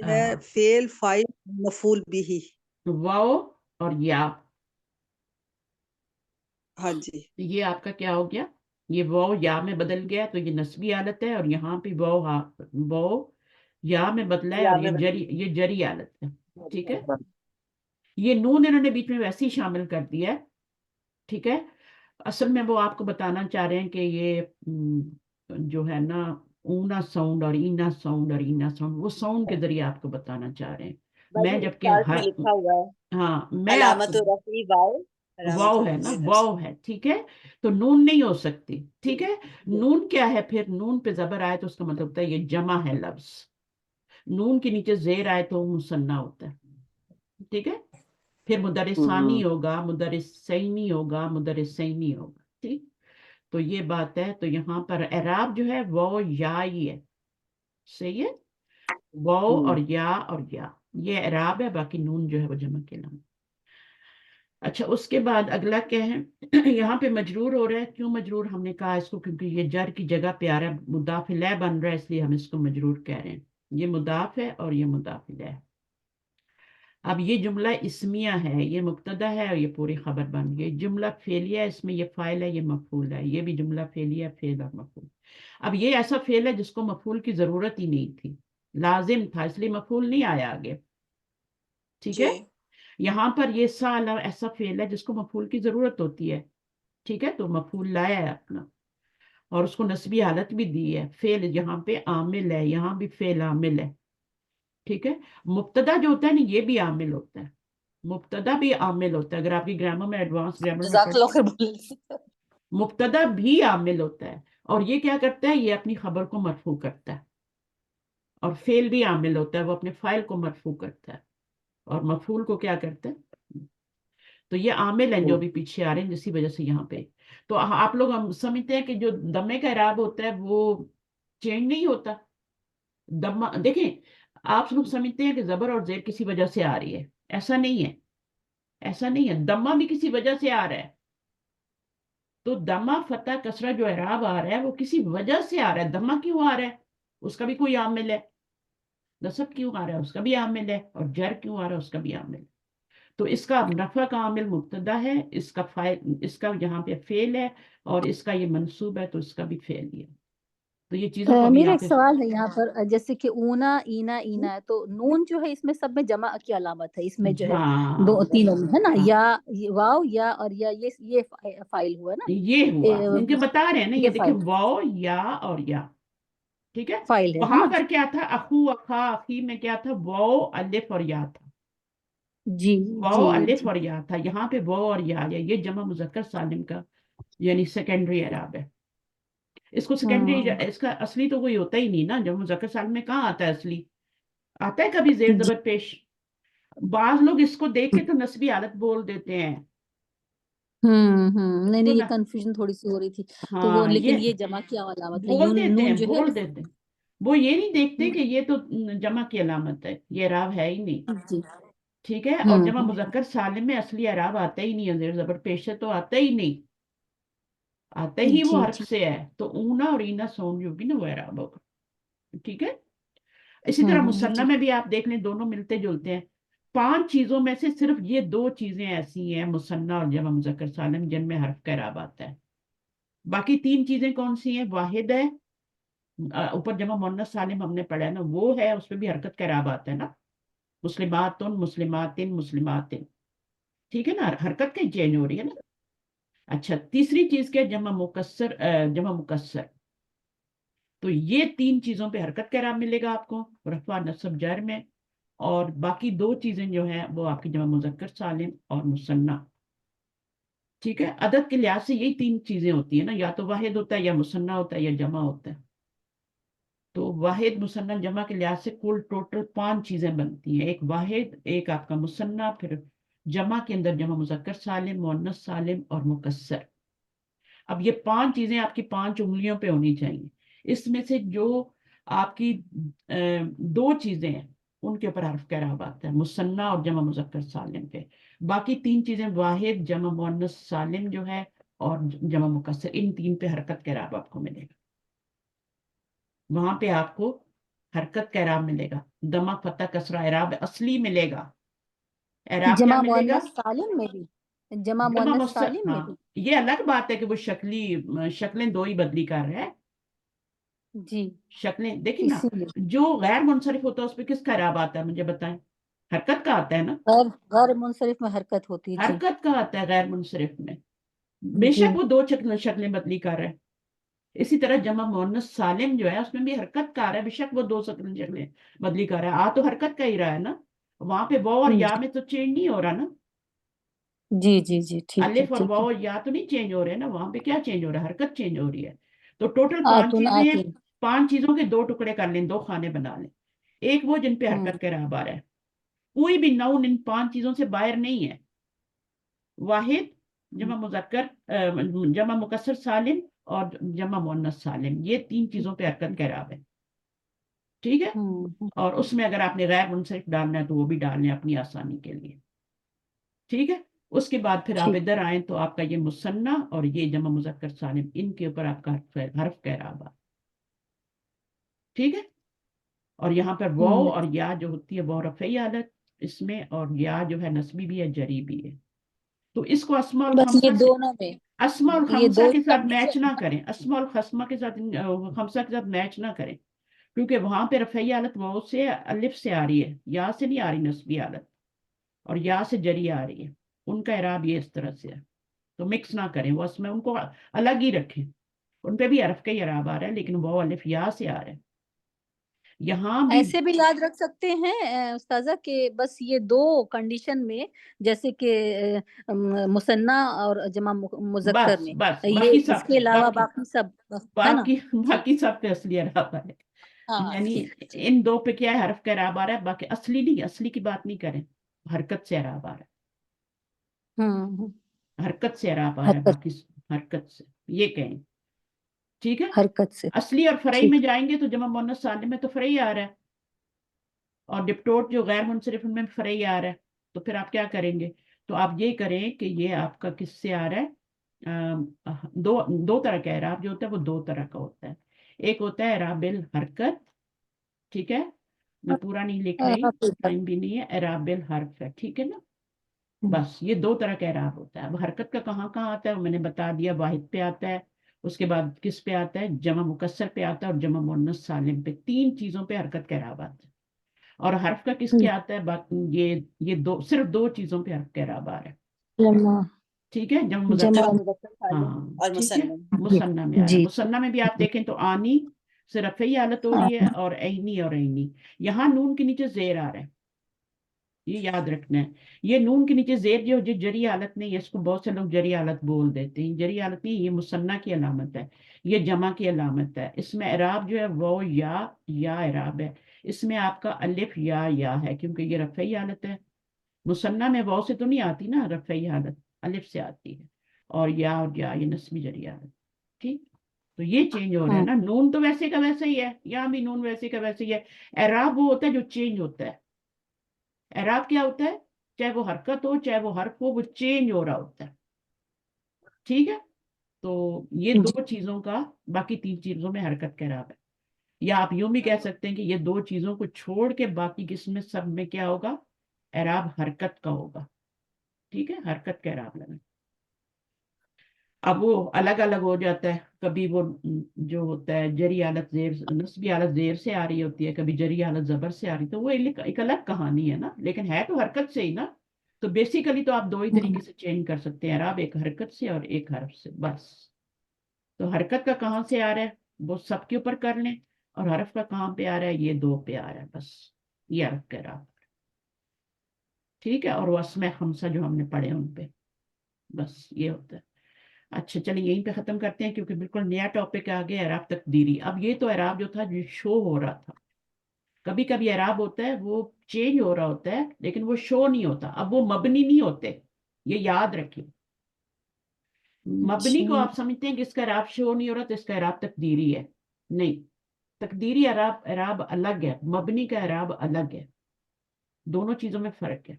ہے، فعل فاعل مفعول بھی، واو اور یا، ہاں جی یہ آپ کا کیا ہو گیا؟ یہ واو یا میں بدل گیا تو یہ نسبی حالت ہے، اور یہاں پہ واو یا میں بدلا ہے، اور یہ جری حالت ہے، ٹھیک ہے۔ یہ نون انہوں نے بیچ میں ویسے ہی شامل کر دیا ہے، ٹھیک ہے۔ اصل میں وہ آپ کو بتانا چاہ رہے ہیں کہ یہ جو ہے نا اونا ساؤنڈ اور اینا ساؤنڈ اور اینا ساؤنڈ، وہ ساؤنڈ کے ذریعے آپ کو بتانا چاہ رہے ہیں۔ میں بھائی جبکہ اسٹارٹ میں لکھا ہوا ہے ہاں میں آپ علامت رفع واو، علامت واو ہے نا، رفع واو ہے، ٹھیک ہے، تو نون نہیں ہو سکتی، ٹھیک ہے۔ نون کیا ہے پھر؟ نون پہ زبر آئے تو اس کا مطلب ہوتا ہے یہ جمع ہے لفظ، نون کے نیچے زیر آئے تو مثنیٰ ہوتا ہے، ٹھیک ہے۔ پھر مدرسانی ہوگا، مدرسینی ہوگا، مدرسینی ہوگا، ٹھیک۔ تو یہ بات ہے، تو یہاں پر اعراب جو ہے واو یا ہی ہے، صحیح ہے، واو اور یا یہ اعراب ہے، باقی نون جو ہے وہ جمع کے نام۔ اچھا اس کے بعد اگلا کیا ہے؟ یہاں پہ مجرور ہو رہا ہے، کیوں مجرور؟ ہم نے کہا اس کو کیونکہ یہ جر کی جگہ پہ آ رہا ہے، مضاف الیہ بن رہا ہے، اس لیے ہم اس کو مجرور کہہ رہے ہیں، یہ مضاف ہے اور یہ مضاف الیہ۔ اب یہ جملہ اسمیہ ہے، یہ مبتدا ہے اور یہ پوری خبر بن گئی۔ جملہ فعلیہ ہے، اس میں یہ فاعل ہے، یہ مفعول ہے، یہ بھی جملہ فعلیہ، فعل اور مفعول۔ اب یہ ایسا فعل ہے جس کو مفعول کی ضرورت ہی نہیں تھی، لازم تھا، اس لیے مفعول نہیں آیا آگے، ٹھیک جی ہے۔ یہاں پر یہ سال ایسا فعل ہے جس کو مفعول کی ضرورت ہوتی ہے، ٹھیک ہے، تو مفعول لایا ہے اپنا، اور اس کو نسبی حالت بھی دی ہے، فعل یہاں پہ عامل ہے، یہاں بھی فعل عامل ہے، ٹھیک ہے۔ مبتدا جو ہوتا ہے نا یہ بھی عامل ہوتا ہے، مبتدا بھی عامل ہوتا ہے، اگر آپ کی گرامر میں ایڈوانس گرامر میں جزاک اللہ پڑھتے خیر بولے۔ مبتدا بھی عامل ہوتا ہے، اور یہ کیا کرتا ہے؟ یہ اپنی خبر کو مرفوع کرتا ہے، اور فعل بھی عامل ہوتا ہے، وہ اپنے فاعل کو مرفوع کرتا ہے، اور مفعول کو کیا کرتا ہے؟ تو یہ عامل ہیں جو بھی پیچھے آ رہے ہیں، جسی وجہ سے یہاں پہ تو آپ لوگ ہم سمجھتے ہیں کہ جو دمے کا اعراب ہوتا ہے وہ چینج نہیں ہوتا، دمہ دیکھیں آپ لوگ سمجھتے ہیں کہ زبر اور زیر کسی وجہ سے آ رہی ہے، ایسا نہیں ہے، ایسا نہیں ہے، دمہ بھی کسی وجہ سے آ رہا ہے، تو دمہ فتح کسرہ جو اعراب آ رہا ہے وہ کسی وجہ سے آ رہا ہے، دمہ کیوں آ رہا ہے؟ اس کا بھی کوئی عامل ہے، نصب کیوں آ رہا ہے؟ اس کا بھی عامل ہے، اور جر کیوں آ رہا ہے؟ اس کا بھی عامل ہے۔ تو اس کا رفع کا عامل مبتدا ہے، اس کا یہاں پہ فعل ہے، اور اس کا یہ منصوب ہے تو اس کا بھی فعل ہی ہے۔ تو یہ چیزوں کو بھی میرا یہاں ایک پہ سوال ہے یہاں پر، جیسے کہ اونا اینا اینا ہے تو نون جو ہے اس میں سب میں جمع کی علامت ہے، اس میں جو ہے دو ہاں تینوں میں ہے نا، ہاں یا واو یا اور یا یہ فائل ہوا نا، یہ ہوا ان کے بتا رہے ہیں نا، یہ یہ دیکھیں فائل واو یا اور یا، ٹھیک ہے. فائل ہے وہاں نا. پر کیا تھا، اخو اخا اخی میں کیا تھا، واو الف اور یا تھا، جی واو جی الف جی اور یا تھا. یہاں پہ واو اور یا ہے، یہ جمع مذکر سالم کا یعنی سیکنڈری اعراب ہے. اس کو سیکنڈری، اس کا اصلی تو کوئی ہوتا ہی نہیں نا. جمع مذکر سالم میں کہاں آتا ہے اصلی؟ آتا ہے کبھی زیر جی زبر پیش؟ بعض لوگ اس کو دیکھ کے تو نسبی حالت بول دیتے ہیں. نہیں اس کو نہیں، یہ نا کنفیوژن تھوڑی سی ہو رہی تھی تو وہ، ہاں لیکن یہ یہ جمع کی علامت ہے، بول دیتے ہیں، نون جو ہے بول دیتے ہیں. وہ یہ نہیں دیکھتے کہ یہ تو جمع کی علامت ہے، یہ اعراب ہے ہی نہیں. جی. ٹھیک ہے. اور جمع مذکر سالم میں اصلی اعراب آتا ہی نہیں ہے، زیر زبر پیش ہے تو آتا ہی نہیں، آتا ہی وہ جی حرف جی. سے ہے. تو اونا اور اینا ساؤنڈ جو ہوگی نا وہ اعراب ہوگا. ٹھیک ہے. اسی طرح مثنیٰ جی میں بھی آپ دیکھ لیں دونوں ملتے جلتے ہیں. 5 چیزوں میں سے صرف یہ 2 چیزیں ایسی ہیں، مثنیٰ اور جمع مذکر سالم، جن میں حرف کا اعراب آتا ہے. باقی 3 چیزیں کون سی ہیں؟ واحد ہے، اوپر جمع مؤنث سالم ہم نے پڑھا ہے نا، وہ ہے، اس پہ بھی حرکت کا اعراب آتا ہے نا، مسلماتن مسلماتن مسلماتن. ٹھیک ہے نا، حرکت کہیں چینج ہو رہی ہے نا. اچھا، تیسری چیز کیا؟ جمع مکسر، جمع مکسر. تو یہ 3 چیزوں پہ حرکت کا اعراب ملے گا آپ کو، رفع نصب جر میں. اور باقی 2 چیزیں جو ہیں وہ آپ کی جمع مذکر سالم اور مثنیٰ. ٹھیک ہے. عدد کے لحاظ سے یہی 3 چیزیں ہوتی ہیں نا، یا تو واحد ہوتا ہے، یا مثنیٰ ہوتا ہے، یا جمع ہوتا ہے. تو واحد مثنیٰ جمع کے لحاظ سے کل ٹوٹل 5 چیزیں بنتی ہیں، ایک واحد، ایک آپ کا مثنیٰ، پھر جمع کے اندر جمع مذکر سالم، مؤنث سالم اور مکسر. اب یہ 5 چیزیں آپ کی 5 انگلیوں پہ ہونی چاہیے. اس میں سے جو آپ کی 2 چیزیں ہیں ان کے اوپر حرف کا اعراب آتا ہے، مثنیٰ اور جمع مذکر سالم پہ. باقی 3 چیزیں واحد، جمع مؤنث سالم جو ہے، اور جمع مکسر، ان 3 پہ حرکت کا اعراب آپ کو ملے گا. وہاں پہ آپ کو حرکت کا اعراب ملے گا، دمہ فتح کسرہ اعراب اصلی ملے گا. اعراب کیا جمع ملے گا؟ مؤنث سالم میں بھی، جمع جمع مؤنث سالم میں ہاں، بھی. یہ الگ بات ہے کہ وہ شکلیں 2 ہی بدلی کر رہے ہیں. جی شکلیں دیکھیں نا، اسی لیے جو غیر منصرف ہوتا ہے اس پہ کس کا اعراب آتا ہے؟ مجھے بتائیں. حرکت کا آتا ہے نا. غیر منصرف میں حرکت ہوتی ہے. جی حرکت کا آتا ہے غیر منصرف میں، بے جی. شک وہ 2 شکلیں بدلی کر رہے ہیں. اسی طرح جمع مؤنث سالم جو ہے اس میں بھی حرکت کا آ رہا ہے، بے شک وہ 2 شکلیں بدلی کر رہا ہے. تو حرکت کا ہی رہا ہے نا. وہاں پہ واو اور یا میں تو چینج نہیں ہو رہا نا. جی جی جی ٹھیک ہے الف اور ٹھیک ہے. واو اور یا تو نہیں چینج ہو رہے نا، وہاں پہ کیا چینج ہو رہا ہے؟ حرکت چینج ہو رہی ہے. تو ٹوٹل 5 آتون چیزیں ہیں، آتین. 5 چیزوں کے 2 ٹکڑے کر لیں، 2 خانے بنا لیں. ایک وہ جن پہ حرکت کا اعراب آ رہا ہے، کوئی بھی نون ان 5 چیزوں سے باہر نہیں ہے. واحد، جمع مذکر، جمع مکسر سالم اور جمع مؤنث سالم، یہ 3 چیزوں پہ حرکت کا اعراب ہے. ٹھیک ہے. اور اس میں اگر آپ نے غیر منصرف ڈالنا ہے تو وہ بھی ڈال لیں اپنی آسانی کے لیے. ٹھیک ہے. اس کے بعد پھر آپ ٹھیک. ادھر آئیں تو آپ کا یہ مثنیٰ اور یہ جمع مذکر سالم، ان کے اوپر آپ کا حرف کا اعراب آ. ٹھیک ہے. اور یہاں پر واو اور یا جو ہوتی ہے وہ رفعی حالت اس میں، اور یا جو ہے نسبی بھی ہے، جری بھی ہے. تو اس کو اسماء بس یہ الخمسہ سے، دونوں میں اسماء یہ الخمسہ دو کے ساتھ میچ کنڈیشن. نہ کریں، اسماء الخمسہ کے ساتھ، خمسہ کے ساتھ میچ نہ کریں، کیونکہ وہاں پہ رفعی حالت واو سے، الف سے آ رہی ہے، یا سے نہیں آ رہی نسبی حالت، اور یا سے جری آ رہی ہے. ان کا اعراب یہ اس طرح سے ہے. تو مکس نہ کریں، وہ اس میں ان کو الگ ہی رکھیں. ان پہ بھی حرف کا ہی اعراب آ رہا ہے، لیکن وہ الف یا سے آ رہا ہے. یہاں بھی ایسے بھی یاد رکھ سکتے ہیں استاذہ کہ بس یہ 2 کنڈیشن میں، جیسے کہ مثنیٰ اور جمع مذکر بس میں، بس یہ باقی اس سب کے علاوہ باقی باقی سب ہے نا. باقی ٹھیک. باقی سب پہ اصلی اعراب آ رہا ہے. ہاں یعنی ٹھیک ٹھیک. ان 2 پہ کیا ہے؟ حرف کا اعراب آ رہا ہے. باقی اصلی نہیں، اصلی کی بات نہیں کریں، حرکت سے اعراب آ رہا ہوں. ہے، حرکت سے اعراب آ رہا ہے. حرکت باقی حرکت سے یہ کہیں. ٹھیک ہے. حرکت سے. اصلی اور فرعی ٹھیک. میں جائیں گے تو جمع مؤنث سالم میں تو فرعی آ رہا ہے، اور ڈپٹوٹ جو غیر منصرف ان میں فرعی آ رہا ہے. تو پھر آپ کیا کریں گے؟ تو آپ یہ کریں کہ یہ آپ کا کس سے آ رہا ہے؟ دو طرح کا اعراب جو ہوتا ہے وہ 2 طرح کا ہوتا ہے. ایک ہوتا ہے اعراب الحرکت. ٹھیک ہے. میں پورا نہیں لکھ رہی، ٹائم بھی نہیں ہے. اعراب الحرف ہے. ٹھیک ہے نا. بس یہ 2 طرح کا اعراب ہوتا ہے. اب حرکت کا کہاں کہاں آتا ہے وہ میں نے بتا دیا. واحد پہ آتا ہے، اس کے بعد کس پہ آتا ہے؟ جمع مکسر پہ آتا ہے اور جمع مؤنث سالم پہ. 3 چیزوں پہ حرکت کا اعراب آتا ہے. اور حرف کا کس کے آتا ہے؟ باقی یہ صرف 2 چیزوں پہ حرف کا اعراب آ رہا ہے. جمع ٹھیک ہے، جمع جمع مذکر. جمع مذکر سالم ہاں اور ٹھیک ہے، مسنن. مثنیٰ میں آ رہا ہے. جی مثنیٰ میں بھی آپ دیکھیں تو آنی سے رفعی حالت ہو رہی ہے اور عینی اور عینی. یہاں نون کے نیچے زیر آ رہا ہے، یہ یاد رکھنا ہے. یہ نون کے نیچے زیر جو جری حالت نہیں ہے، اس کو بہت سے لوگ جری حالت بول دیتے ہیں. جری حالت نہیں، یہ مثنیٰ کی علامت ہے، یہ جمع کی علامت ہے. اس میں اعراب جو ہے وہ یا اعراب ہے. اس میں آپ کا الف یا ہے، کیونکہ یہ رفعی حالت ہے. مثنیٰ میں واو سے تو نہیں آتی نا رفعی حالت، الف سے آتی ہے. اور یا یہ نسبی جری حالت. ٹھیک، تو یہ چینج ہو رہا ہے نا. نون تو ویسے کا ویسے ہی ہے، یہاں بھی نون ویسے کا ویسے ہی ہے. اعراب وہ ہوتا ہے جو چینج ہوتا ہے. اعراب کیا ہوتا ہے؟ چاہے وہ حرکت ہو چاہے وہ حرف ہو، وہ چینج ہو رہا ہوتا ہے. ٹھیک ہے، تو یہ 2 چیزوں کا، باقی 3 چیزوں میں حرکت کا اعراب ہے. یا آپ یوں بھی کہہ سکتے ہیں کہ یہ 2 چیزوں کو چھوڑ کے باقی کس میں سب میں کیا ہوگا؟ اعراب حرکت کا ہوگا. ٹھیک ہے، حرکت کا اعراب لگا. اب وہ الگ الگ ہو جاتا ہے. کبھی وہ جو ہوتا ہے جری حالت زیر، نسبی حالت زیر سے آ رہی ہوتی ہے، کبھی جری حالت زبر سے آ رہی. تو وہ ایک الگ کہانی ہے نا، لیکن ہے تو حرکت سے ہی نا. تو بیسیکلی تو آپ 2 ہی طریقے سے چینج کر سکتے ہیں اعراب، ایک حرکت سے اور ایک حرف سے بس. تو حرکت کا کہاں سے آ رہا ہے وہ سب کے اوپر کر لیں، اور حرف کا کہاں پہ آ رہا ہے؟ یہ 2 پہ آ رہا ہے بس. یہ حرف کا اعراب. ٹھیک ہے، اور وہ اسماء خمسہ جو ہم نے پڑھے ان پہ بس یہ ہوتا ہے. اچھا چلیے یہیں پہ ختم کرتے ہیں، کیونکہ بالکل نیا ٹاپک آ گیا اعراب تقدیری. اب یہ تو اعراب جو تھا جو شو ہو رہا تھا. کبھی کبھی اعراب ہوتا ہے وہ چینج ہو رہا ہوتا ہے لیکن وہ شو نہیں ہوتا. اب وہ مبنی نہیں ہوتے، یہ یاد رکھیے. مبنی کو آپ سمجھتے ہیں کہ اس کا اعراب شو نہیں ہو رہا تو اس کا اعراب تقدیری ہے. نہیں، تقدیری اعراب الگ ہے، مبنی کا اعراب الگ ہے. دونوں چیزوں میں فرق ہے.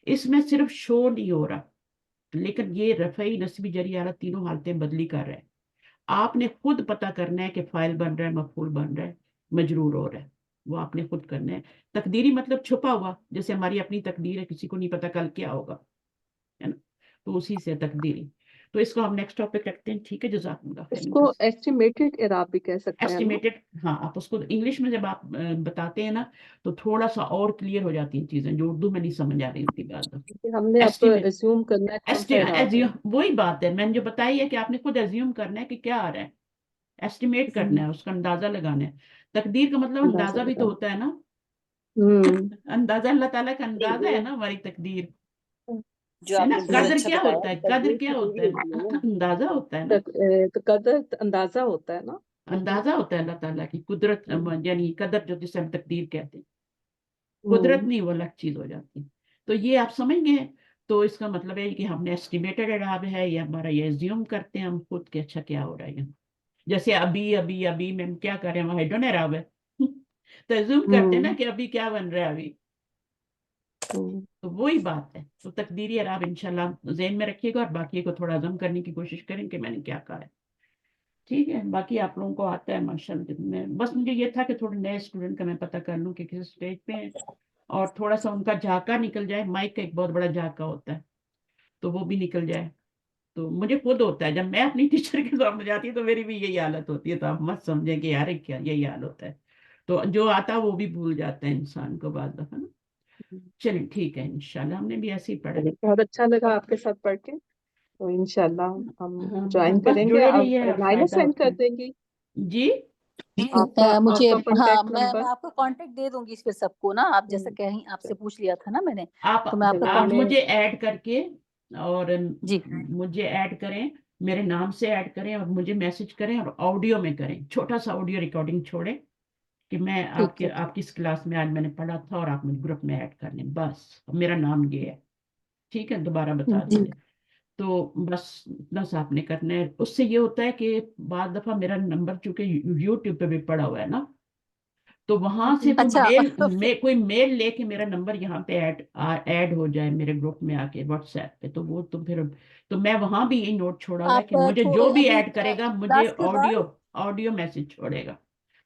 اس میں صرف شو نہیں ہو رہا، لیکن یہ رفعی نسبی جری حالت تینوں حالتیں بدلی کر رہے ہیں. آپ نے خود پتہ کرنا ہے کہ فاعل بن رہا ہے، مفعول بن رہا ہے، مجرور ہو رہا ہے. وہ آپ نے خود کرنا ہے. تقدیری مطلب چھپا ہوا، جیسے ہماری اپنی تقدیر ہے، کسی کو نہیں پتا کل کیا ہوگا، ہے نا. تو اسی سے تقدیری. تو اس کو ہم نیکسٹ ٹاپک رکھتے ہیں. ٹھیک ہے، جزاک اللہ اس خیر. کو ایسٹیمیٹڈ اعراب بھی کہہ سکتے ہیں نا. ایسٹیمیٹڈ، ہاں. آپ اس کو انگلش میں جب آپ بتاتے ہیں نا تو تھوڑا سا اور کلیئر ہو جاتی ہیں چیزیں جو اردو میں نہیں سمجھ آ رہی ہوتی بات. کہ ہم نے اب ایزیوم کرنا ہے کون سا اعراب ہے. وہی بات ہے میں نے جو بتائی ہے کہ آپ نے خود ایزیوم کرنا ہے کہ کیا آ رہا ہے، ایسٹیمیٹ کرنا ہے، اس کا اندازہ لگانا ہے. تقدیر کا مطلب اندازہ بھی تو ہوتا ہے نا. اندازہ اللہ تعالیٰ کا اندازہ ہے نا ہماری تقدیر، جو ہے آپ نا. نے بہت قدر اچھا کیا بتایا. ہوتا ہے؟ قدر تقدیر کیا کی ہوتا پوری ہوتی ہے؟ ہے نا. اندازہ ہوتا ہے نا. تو قدر اندازہ ہوتا ہے نا. اندازہ ہوتا ہے اللہ تعالیٰ کی قدرت، یعنی قدر جو جسے ہم تقدیر کہتے ہیں. قدرت نہیں، وہ الگ چیز ہو جاتی. تو یہ آپ سمجھ گئے. تو اس کا مطلب ہے کہ ہم نے ایسٹیمیٹڈ اعراب ہے، یا ہمارا یہ ایزیوم کرتے ہیں ہم خود کہ اچھا کیا ہو رہا ہے. جیسے ابھی میں کیا کر رہے ہیں، وہاں ہڈن اعراب ہے. تو ایزیوم کرتے ہیں نا کہ ابھی کیا بن رہا ہے ابھی. تو وہی بات ہے. تو تقدیری اعراب انشاءاللہ ذہن میں رکھیے گا، اور باقی کو تھوڑا ہضم کرنے کی کوشش کریں کہ میں نے کیا کہا ہے. ٹھیک ہے، باقی آپ لوگوں کو آتا ہے ماشاءاللہ. میں بس مجھے یہ تھا کہ تھوڑے نئے اسٹوڈنٹ کا میں پتہ کر لوں کہ کس اسٹیج پہ ہیں، اور تھوڑا سا ان کا جھاکا نکل جائے. مائک کا ایک بہت بڑا جھاکا ہوتا ہے، تو وہ بھی نکل جائے. تو مجھے خود ہوتا ہے جب میں اپنی ٹیچر کے سامنے جاتی ہوں تو میری بھی یہی حالت ہوتی ہے. تو آپ مت سمجھیں کہ یار کیا یہی حال ہوتا ہے. تو جو آتا وہ بھی بھول جاتا ہے انسان کو بعد دفعہ نا. چلیں ٹھیک ہے، انشاءاللہ ہم نے بھی ایسے ہی پڑھا. بہت اچھا لگا آپ کے ساتھ پڑھ کے. تو انشاءاللہ ہم جوائن بس کریں گے. جڑے اب رہیے، لائنہ فائدہ سینڈ ہوتا کر ہے. دیں گی جی مجھے آپ کا ہاں کانٹیکٹ میں نمبر. آپ کا کانٹیکٹ دے دوں گی اس پہ سب کو نا. آپ جیسا کہیں آپ سے پوچھ لیا تھا نا میں نے، آپ تو میں آپ کا آپ کانٹیکٹ. مجھے ایڈ کر کے، اور جی مجھے ایڈ کریں، میرے نام سے ایڈ کریں، اور مجھے میسج کریں، اور آڈیو میں کریں. چھوٹا سا آڈیو ریکارڈنگ چھوڑیں کہ میں ٹھیک ہے. آپ کی اس کلاس میں آج میں نے پڑھا تھا، اور آپ مجھے گروپ میں ایڈ کر لیں. بس میرا نام یہ ہے. ٹھیک ہے، دوبارہ بتا جی دیجیے. تو بس اتنا سا آپ نے کرنا ہے. اس سے یہ ہوتا ہے کہ بعض دفعہ میرا نمبر چونکہ یوٹیوب پہ بھی پڑا ہوا ہے نا، تو وہاں سے کوئی اچھا کوئی میل لے کے میرا نمبر یہاں پہ ایڈ ہو جائے میرے گروپ میں آ کے واٹس ایپ پہ، تو وہ تو میں وہاں بھی یہی نوٹ چھوڑا ہوا ہے آپ کہ مجھے جو بھی ابھی ایڈ کرے گا مجھے کلاس کے بعد آڈیو میسج چھوڑے گا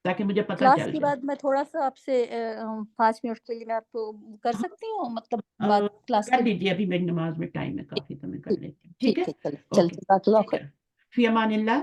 تاکہ مجھے پتہ کلاس چل کے جائے. بعد میں تھوڑا سا آپ سے 5 منٹ کے لیے میں آپ کو کر سکتی ہوں، مطلب بات کلاس کر کے. دیجیے، ابھی میری نماز میں ٹائم ہے کافی، تو میں کر لیتی ہوں. ٹھیک ہے، چل اوکے، جزاک اللہ ٹھیک خیر. ہے. فی امان اللہ.